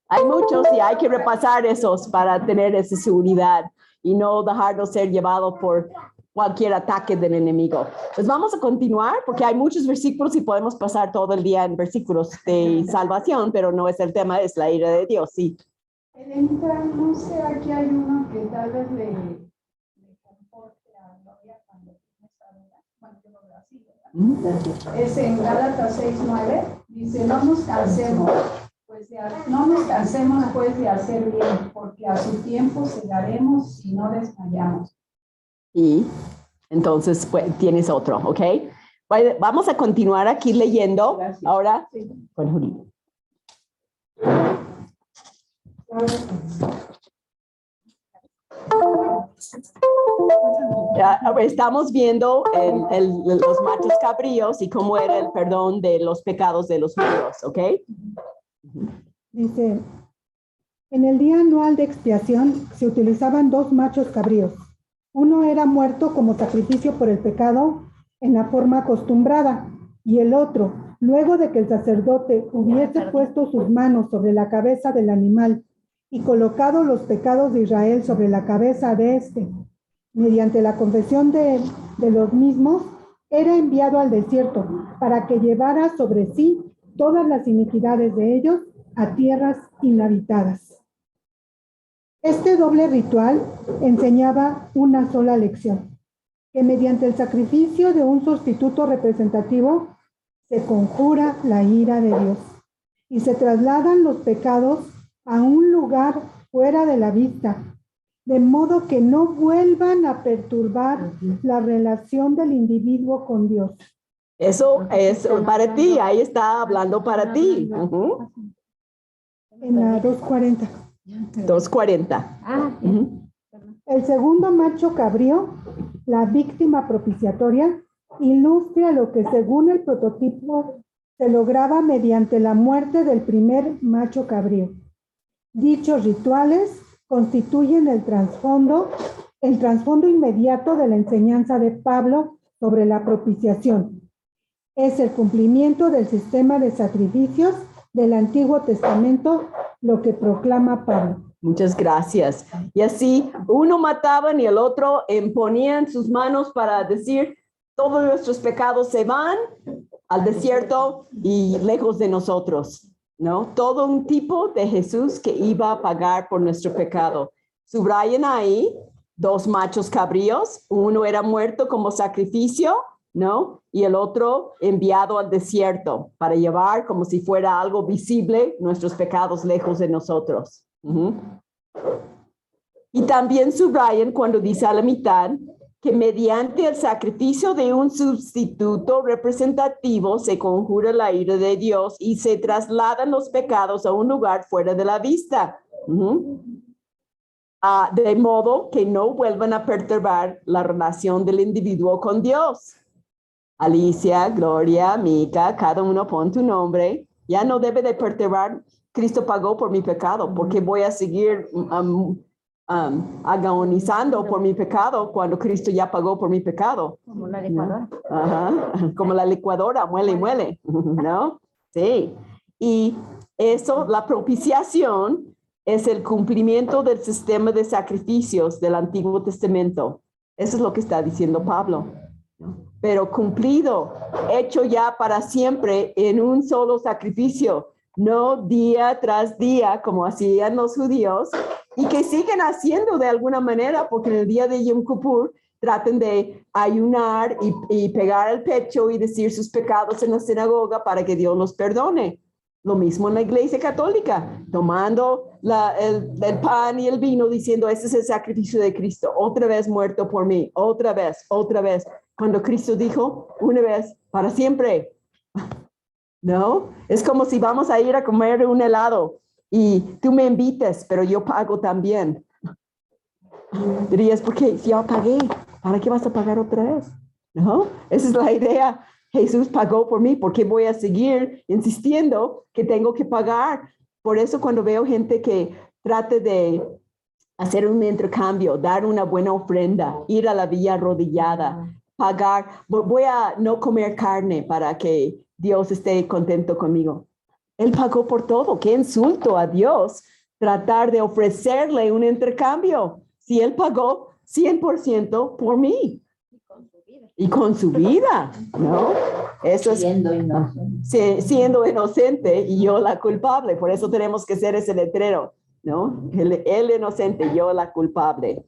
S1: Hay muchos y hay que repasar esos para tener esa seguridad y no dejarnos ser llevados por cualquier ataque del enemigo. Pues vamos a continuar porque hay muchos versículos y podemos pasar todo el día en versículos de salvación, pero no es el tema, es la ira de Dios, sí.
S4: No sé, aquí hay uno que tal vez le conforte a Gloria cuando tiene esta duda. Bueno, yo lo veo así, ¿verdad? Es en Gálatas 6:9, dice, no nos cansemos pues de hacer bien, porque a su tiempo segaremos si no desmayamos.
S1: Y entonces pues, tienes otro, ¿ok? Vamos a continuar aquí leyendo. Gracias. Ahora, con Julio. Estamos viendo los machos cabríos y cómo era el perdón de los pecados de los judíos, ¿ok?
S8: Dice, en el día anual de expiación se utilizaban 2 machos cabríos. Uno era muerto como sacrificio por el pecado en la forma acostumbrada y el otro, luego de que el sacerdote hubiese puesto sus manos sobre la cabeza del animal y colocado los pecados de Israel sobre la cabeza de éste, mediante la confesión de los mismos, era enviado al desierto para que llevara sobre sí todas las iniquidades de ellos a tierras inhabitadas. Este doble ritual enseñaba una sola lección, que mediante el sacrificio de un sustituto representativo se conjura la ira de Dios y se trasladan los pecados a un lugar fuera de la vista, de modo que no vuelvan a perturbar la relación del individuo con Dios.
S1: Eso es para ti, ahí está hablando para ti.
S8: En la 240.
S1: 240.
S8: El segundo macho cabrío, la víctima propiciatoria, ilustra lo que según el prototipo se lograba mediante la muerte del primer macho cabrío. Dichos rituales constituyen el trasfondo inmediato de la enseñanza de Pablo sobre la propiciación. Es el cumplimiento del sistema de sacrificios del Antiguo Testamento lo que proclama Pablo.
S1: Muchas gracias. Y así uno mataban y el otro ponían sus manos para decir, todos nuestros pecados se van al desierto y lejos de nosotros, ¿no? Todo un tipo de Jesús que iba a pagar por nuestro pecado. Subrayen ahí, 2 machos cabríos, uno era muerto como sacrificio, ¿no? Y el otro enviado al desierto para llevar como si fuera algo visible nuestros pecados lejos de nosotros. Y también subrayan cuando dice a la mitad que mediante el sacrificio de un sustituto representativo se conjura la ira de Dios y se trasladan los pecados a un lugar fuera de la vista. De modo que no vuelvan a perturbar la relación del individuo con Dios. Alicia, Gloria, Mica, cada uno pon tu nombre. Ya no debe de perturbar. Cristo pagó por mi pecado. ¿Por qué voy a seguir agonizando por mi pecado cuando Cristo ya pagó por mi pecado?
S7: Como la licuadora.
S1: Ajá. Como la licuadora, muele y muele, ¿no? Sí. Y eso, la propiciación, es el cumplimiento del sistema de sacrificios del Antiguo Testamento. Eso es lo que está diciendo Pablo. Pero cumplido, hecho ya para siempre en un solo sacrificio, no día tras día como hacían los judíos y que siguen haciendo de alguna manera, porque en el día de Yom Kippur traten de ayunar y pegar el pecho y decir sus pecados en la sinagoga para que Dios los perdone. Lo mismo en la Iglesia Católica, tomando el pan y el vino diciendo, ese es el sacrificio de Cristo, otra vez muerto por mí, otra vez, cuando Cristo dijo, una vez, para siempre. ¿No? Es como si vamos a ir a comer un helado y tú me invites, pero yo pago también. Dirías, porque ya pagué, ¿para qué vas a pagar otra vez? ¿No? Esa es la idea. Jesús pagó por mí, ¿por qué voy a seguir insistiendo que tengo que pagar? Por eso cuando veo gente que trate de hacer un intercambio, dar una buena ofrenda, ir a la villa arrodillada, pagar, voy a no comer carne para que Dios esté contento conmigo. Él pagó por todo. Qué insulto a Dios tratar de ofrecerle un intercambio si Él pagó 100% por mí. Y con su vida, ¿no? Eso es
S3: Siendo inocente.
S1: siendo inocente y yo la culpable. Por eso tenemos que ser ese letrero, ¿no? Él inocente, yo la culpable.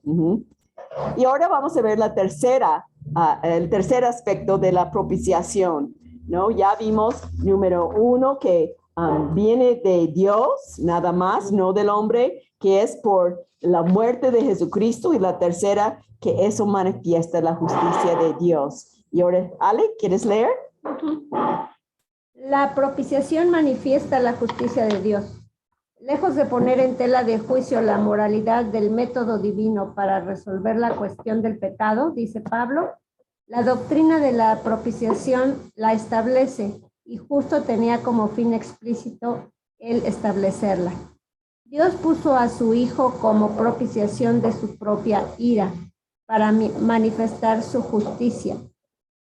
S1: Y ahora vamos a ver el tercer aspecto de la propiciación, ¿no? Ya vimos, número 1, que viene de Dios, nada más, no del hombre, que es por la muerte de Jesucristo, y la tercera, que eso manifiesta la justicia de Dios. Y ahora, Ale, ¿quieres leer?
S7: La propiciación manifiesta la justicia de Dios. Lejos de poner en tela de juicio la moralidad del método divino para resolver la cuestión del pecado, dice Pablo, la doctrina de la propiciación la establece y justo tenía como fin explícito el establecerla. Dios puso a su Hijo como propiciación de su propia ira para manifestar su justicia,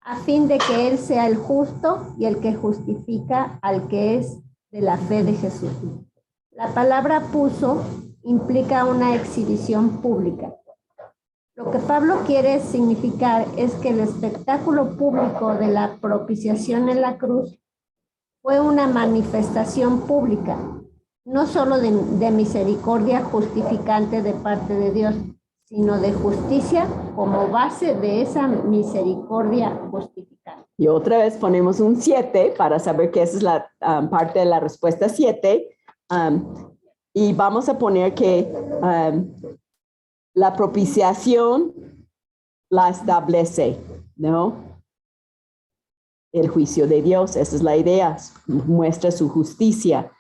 S7: a fin de que Él sea el justo y el que justifica al que es de la fe de Jesús. La palabra puso implica una exhibición pública. Lo que Pablo quiere significar es que el espectáculo público de la propiciación en la cruz fue una manifestación pública, no solo de misericordia justificante de parte de Dios, sino de justicia como base de esa misericordia justificante.
S1: Y otra vez ponemos un 7 para saber que esa es la parte de la respuesta 7. Y vamos a poner que la propiciación la establece, ¿no? El juicio de Dios, esa es la idea, muestra su justicia.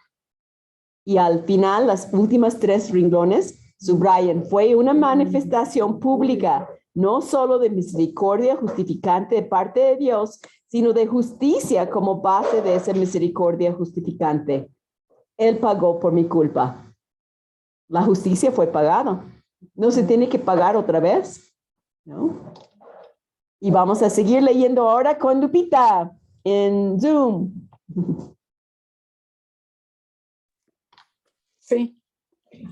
S1: Y al final, las últimas 3 renglones subrayan, fue una manifestación pública, no solo de misericordia justificante de parte de Dios, sino de justicia como base de esa misericordia justificante. Él pagó por mi culpa. La justicia fue pagada. No se tiene que pagar otra vez, ¿no? Y vamos a seguir leyendo ahora con Lupita en Zoom.
S8: Sí,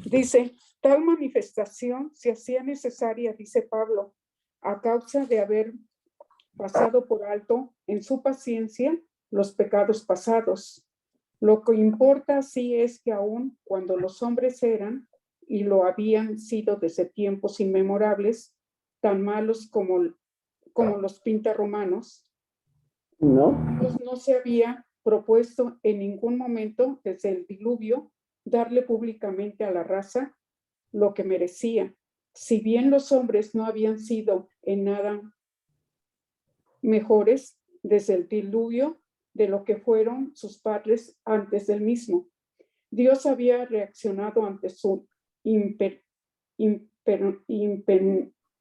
S8: dice, tal manifestación se hacía necesaria, dice Pablo, a causa de haber pasado por alto en su paciencia los pecados pasados. Lo que importa sí es que aun cuando los hombres eran y lo habían sido desde tiempos inmemorables, tan malos como los pinta romanos.
S1: No.
S8: Dios no se había propuesto en ningún momento desde el diluvio darle públicamente a la raza lo que merecía. Si bien los hombres no habían sido en nada mejores desde el diluvio de lo que fueron sus padres antes del mismo, Dios había reaccionado ante su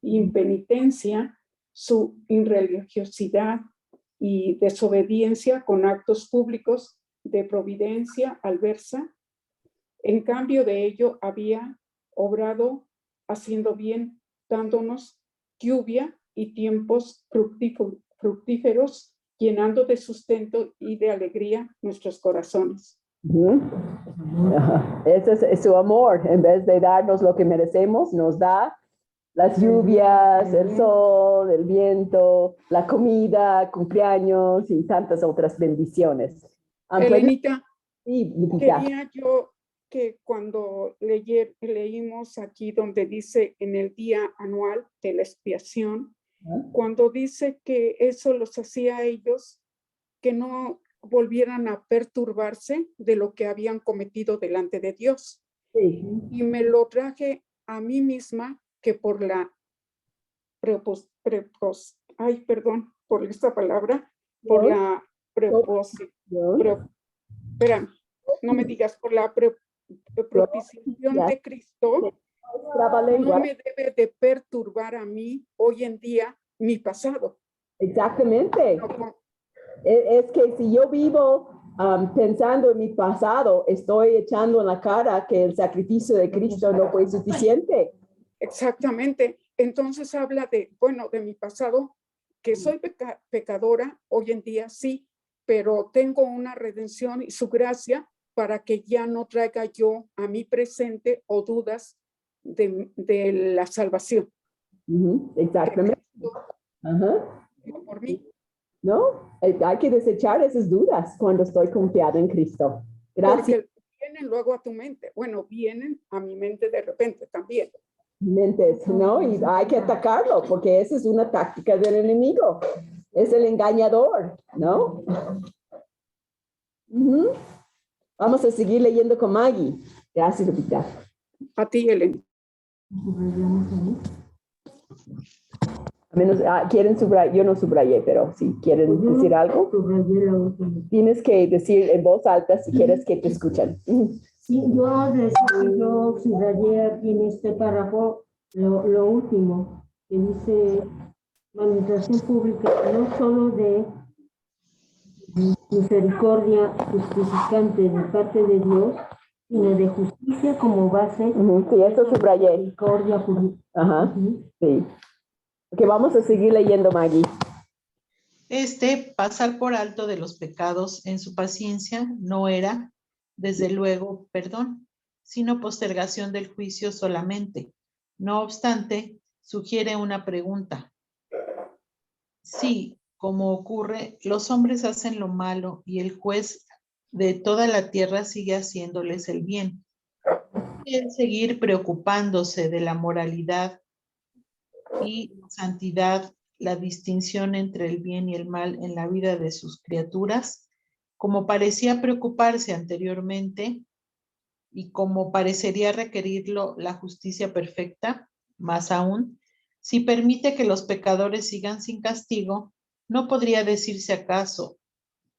S8: impenitencia, su irreligiosidad y desobediencia con actos públicos de providencia adversa. En cambio de ello, había obrado haciendo bien, dándonos lluvia y tiempos fructíferos, llenando de sustento y de alegría nuestros corazones.
S1: Ese es su amor. En vez de darnos lo que merecemos, nos da las lluvias, el sol, el viento, la comida, cumpleaños y tantas otras bendiciones.
S8: Elenita,
S1: sí, Lupita.
S8: Quería yo que cuando leímos aquí donde dice en el día anual de la expiación, cuando dice que eso los hacía a ellos que no volvieran a perturbarse de lo que habían cometido delante de Dios.
S1: Sí.
S8: Y me lo traje a mí misma, que por la por esta palabra, por la espérame, no me digas, por la propiciación de Cristo, no me debe de perturbar a mí hoy en día mi pasado.
S1: Exactamente. Es que si yo vivo pensando en mi pasado, estoy echando en la cara que el sacrificio de Cristo no fue suficiente.
S8: Exactamente. Entonces habla de mi pasado, que soy pecadora hoy en día, sí, pero tengo una redención y su gracia para que ya no traiga yo a mi presente o dudas de la salvación.
S1: Exactamente.
S8: Por mí.
S1: ¿No? Hay que desechar esas dudas cuando estoy confiado en Cristo. Gracias.
S8: Porque vienen luego a tu mente. Bueno, vienen a mi mente de repente también.
S1: Mentes, ¿no? Y hay que atacarlo porque esa es una táctica del enemigo. Es el engañador, ¿no? Vamos a seguir leyendo con Maggie. Gracias, Lupita.
S8: A ti, Elena.
S1: A menos, quieren subrayar, yo no subrayé, pero si quieren decir algo, tienes que decir en voz alta si quieres que te escuchen.
S2: Sí, yo subrayé aquí en este párrafo lo último, que dice administración pública, no solo de misericordia justificante de parte de Dios, sino de justicia como base.
S1: Sí, eso subrayé.
S2: Misericordia pública.
S1: Ajá, sí. Ok, vamos a seguir leyendo, Maggie.
S5: Pasar por alto de los pecados en su paciencia no era, desde luego, perdón, sino postergación del juicio solamente. No obstante, sugiere una pregunta. Si, como ocurre, los hombres hacen lo malo y el juez de toda la tierra sigue haciéndoles el bien, ¿quiere seguir preocupándose de la moralidad y santidad, la distinción entre el bien y el mal en la vida de sus criaturas, como parecía preocuparse anteriormente y como parecería requerirlo la justicia perfecta? Más aún, si permite que los pecadores sigan sin castigo, ¿no podría decirse acaso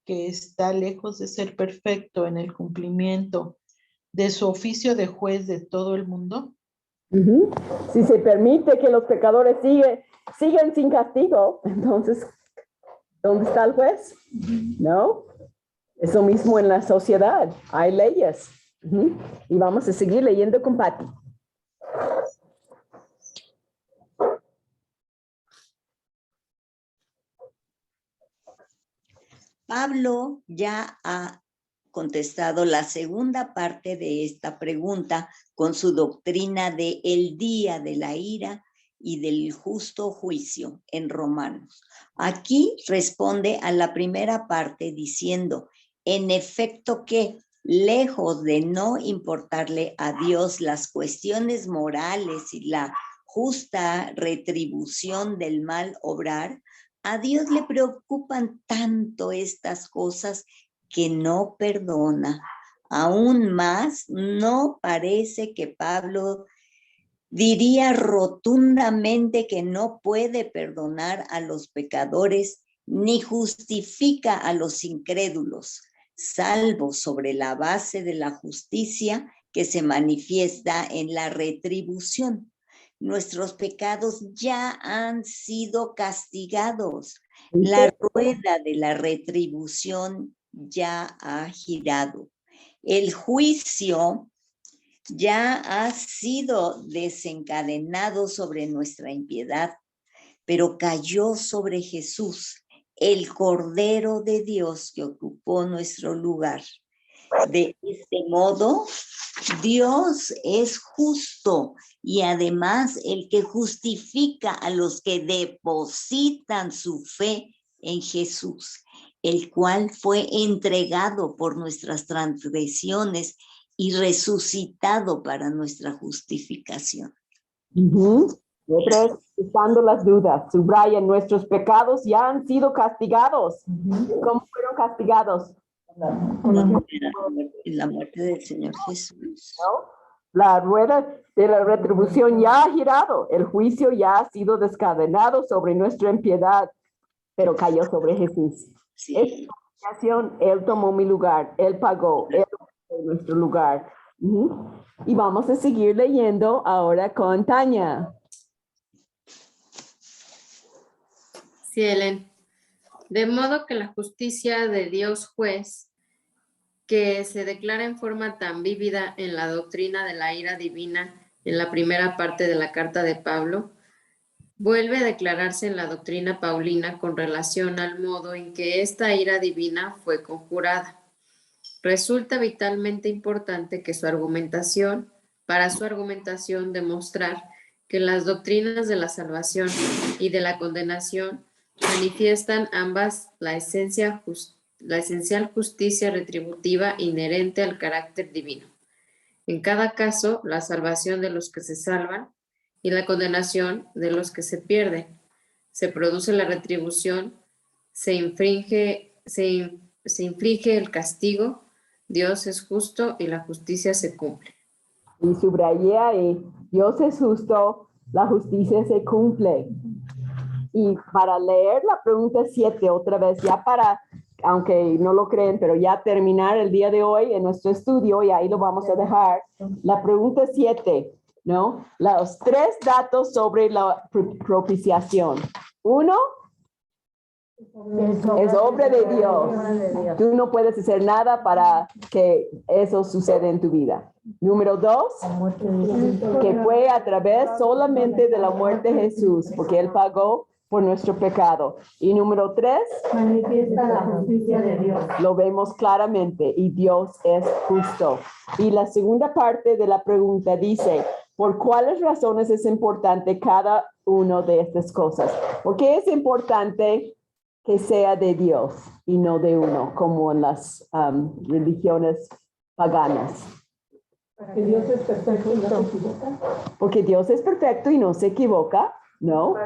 S5: que está lejos de ser perfecto en el cumplimiento de su oficio de juez de todo el mundo?
S1: Si se permite que los pecadores sigan sin castigo, entonces, ¿dónde está el juez? ¿No? Es lo mismo en la sociedad. Hay leyes. Y vamos a seguir leyendo con Patty.
S12: Pablo ya ha contestado la segunda parte de esta pregunta con su doctrina de el día de la ira y del justo juicio en Romanos. Aquí responde a la primera parte diciendo, en efecto que lejos de no importarle a Dios las cuestiones morales y la justa retribución del mal obrar, a Dios le preocupan tanto estas cosas que no perdona. Aún más, no parece que Pablo diría rotundamente que no puede perdonar a los pecadores ni justifica a los incrédulos, salvo sobre la base de la justicia que se manifiesta en la retribución. Nuestros pecados ya han sido castigados. La rueda de la retribución ya ha girado. El juicio ya ha sido desencadenado sobre nuestra impiedad, pero cayó sobre Jesús, el Cordero de Dios que ocupó nuestro lugar. De este modo, Dios es justo y además el que justifica a los que depositan su fe en Jesús, el cual fue entregado por nuestras transgresiones y resucitado para nuestra justificación.
S1: Quitando las dudas, subrayan, nuestros pecados ya han sido castigados. ¿Cómo fueron castigados?
S12: En la muerte del Señor Jesús.
S1: ¿No? La rueda de la retribución ya ha girado, el juicio ya ha sido desencadenado sobre nuestra impiedad, pero cayó sobre Jesús.
S12: Sí.
S1: Esta expiación, Él tomó mi lugar, Él pagó, Él tomó nuestro lugar. Y vamos a seguir leyendo ahora con Tania.
S13: Sí, Helen. De modo que la justicia de Dios juez, que se declara en forma tan vívida en la doctrina de la ira divina en la primera parte de la carta de Pablo, vuelve a declararse en la doctrina paulina con relación al modo en que esta ira divina fue conjurada. Resulta vitalmente importante que para su argumentación demostrar que las doctrinas de la salvación y de la condenación manifiestan ambas la esencial justicia retributiva inherente al carácter divino. En cada caso, la salvación de los que se salvan y la condenación de los que se pierden. Se produce la retribución, se inflige el castigo, Dios es justo y la justicia se cumple.
S1: Y subrayé ahí, Dios es justo, la justicia se cumple. Y para leer la pregunta 7 otra vez, ya para, aunque no lo creen, pero ya terminar el día de hoy en nuestro estudio, y ahí lo vamos a dejar, la pregunta 7, ¿no? Los 3 datos sobre la propiciación. 1, es obra de Dios. Tú no puedes hacer nada para que eso suceda en tu vida. Número 2, que fue a través solamente de la muerte de Jesús, porque Él pagó por nuestro pecado. Y número 3,
S2: manifiesta la justicia de Dios.
S1: Lo vemos claramente y Dios es justo. Y la segunda parte de la pregunta dice, ¿por cuáles razones es importante cada una de estas cosas? ¿Por qué es importante que sea de Dios y no de uno, como en las religiones paganas?
S2: Porque Dios es perfecto y no se equivoca.
S1: Porque Dios es perfecto y no se equivoca. No,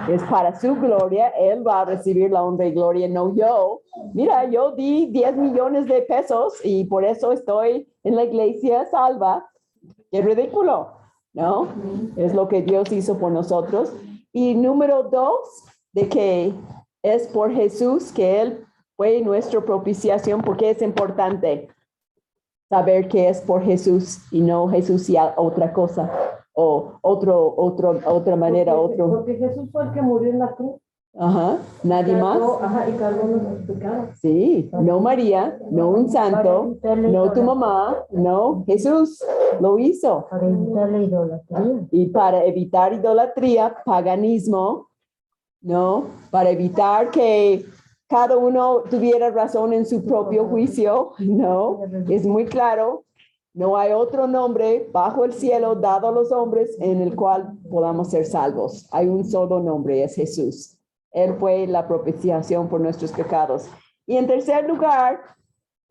S1: es para su gloria. Él va a recibir la honra y gloria, no yo. Mira, yo di 10 millones de pesos y por eso estoy en la iglesia salva. Qué ridículo, ¿no? Es lo que Dios hizo por nosotros. Y número 2, de que es por Jesús que Él fue nuestra propiciación, porque es importante saber que es por Jesús y no Jesús y otra cosa. O otra manera,
S2: Porque Jesús fue el que murió en la cruz.
S1: Ajá, nadie más.
S2: Y cargó nuestros pecados.
S1: Sí, no María, no un santo, no tu mamá, no, Jesús lo hizo.
S2: Para evitar la idolatría.
S1: Y para evitar idolatría, paganismo, ¿no? Para evitar que cada uno tuviera razón en su propio juicio, ¿no? Es muy claro. No hay otro nombre bajo el cielo dado a los hombres en el cual podamos ser salvos. Hay un solo nombre, es Jesús. Él fue la propiciación por nuestros pecados. Y en tercer lugar,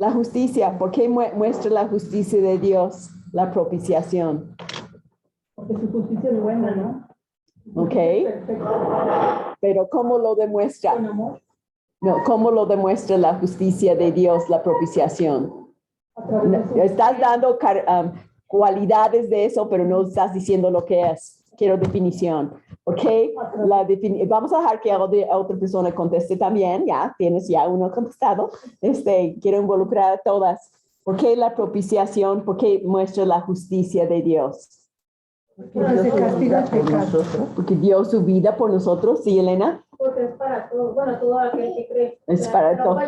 S1: La justicia, ¿por qué muestra la justicia de Dios? La propiciación.
S2: Porque su justicia es buena, ¿no?
S1: Ok. Pero ¿cómo lo demuestra?
S2: Con amor.
S1: No, ¿cómo lo demuestra la justicia de Dios, la propiciación? No, estás dando cualidades de eso, pero no estás diciendo lo que es. Quiero definición. ¿Ok? Vamos a dejar que otra persona conteste también. Ya, tienes ya uno contestado. Quiero involucrar a todas. ¿Por qué la propiciación? ¿Por qué muestra la justicia de Dios?
S2: Porque se castiga el pecado.
S1: Porque dio su vida por nosotros, ¿sí, Elena?
S2: Porque es para todos, bueno, todo aquel que cree.
S1: Es para todos.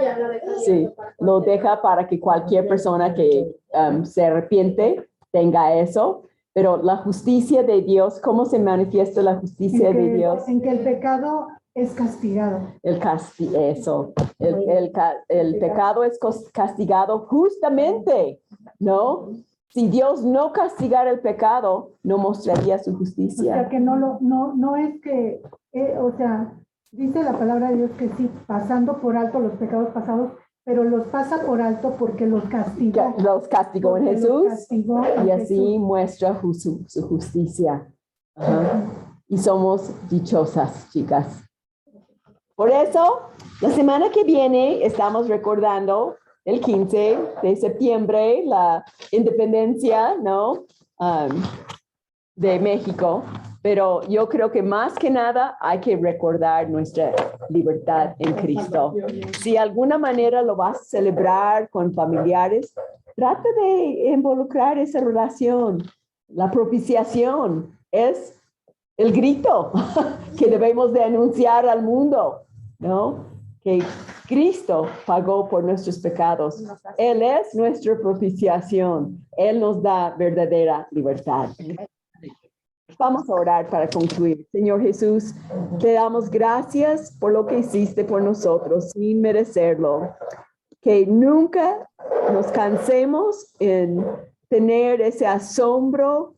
S1: Sí, lo deja para que cualquier persona que se arrepiente tenga eso. Pero la justicia de Dios, ¿cómo se manifiesta la justicia de Dios?
S2: En que el pecado es castigado.
S1: El pecado es castigado justamente, ¿no? Si Dios no castigara el pecado, no mostraría su justicia.
S2: O sea, que no es que, o sea, dice la palabra de Dios que sí, pasando por alto los pecados pasados, pero los pasa por alto porque los castigó.
S1: Los castigó en Jesús y así
S2: Jesús.
S1: muestra su justicia. Ajá. Y somos dichosas, chicas. Por eso, la semana que viene estamos recordando el 15 de septiembre, la independencia, ¿no? De México. Pero yo creo que más que nada hay que recordar nuestra libertad en Cristo. Si de alguna manera lo vas a celebrar con familiares, trata de involucrar esa relación. La propiciación es el grito que debemos de anunciar al mundo, ¿no? Que Cristo pagó por nuestros pecados. Él es nuestra propiciación. Él nos da verdadera libertad. Vamos a orar para concluir. Señor Jesús, te damos gracias por lo que hiciste por nosotros sin merecerlo. Que nunca nos cansemos en tener ese asombro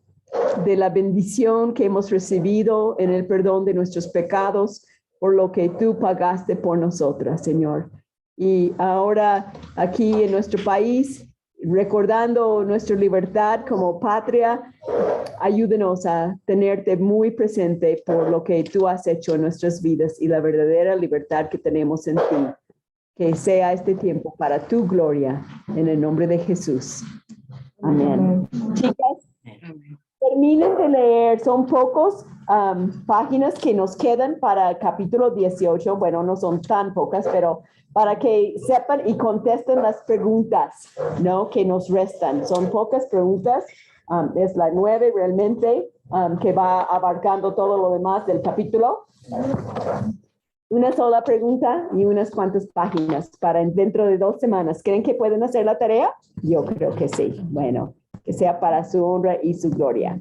S1: de la bendición que hemos recibido en el perdón de nuestros pecados por lo que tú pagaste por nosotras, Señor. Y ahora aquí en nuestro país, recordando nuestra libertad como patria, ayúdenos a tenerte muy presente por lo que tú has hecho en nuestras vidas y la verdadera libertad que tenemos en ti. Que sea este tiempo para tu gloria, en el nombre de Jesús. Amén. Chicas, terminen de leer, son pocos páginas que nos quedan para el capítulo 18. Bueno, no son tan pocas, pero para que sepan y contesten las preguntas, ¿no? Que nos restan. Son pocas preguntas. Es la 9 realmente, que va abarcando todo lo demás del capítulo. Una sola pregunta y unas cuantas páginas para dentro de 2 semanas. ¿Creen que pueden hacer la tarea? Yo creo que sí. Bueno, que sea para su honra y su gloria.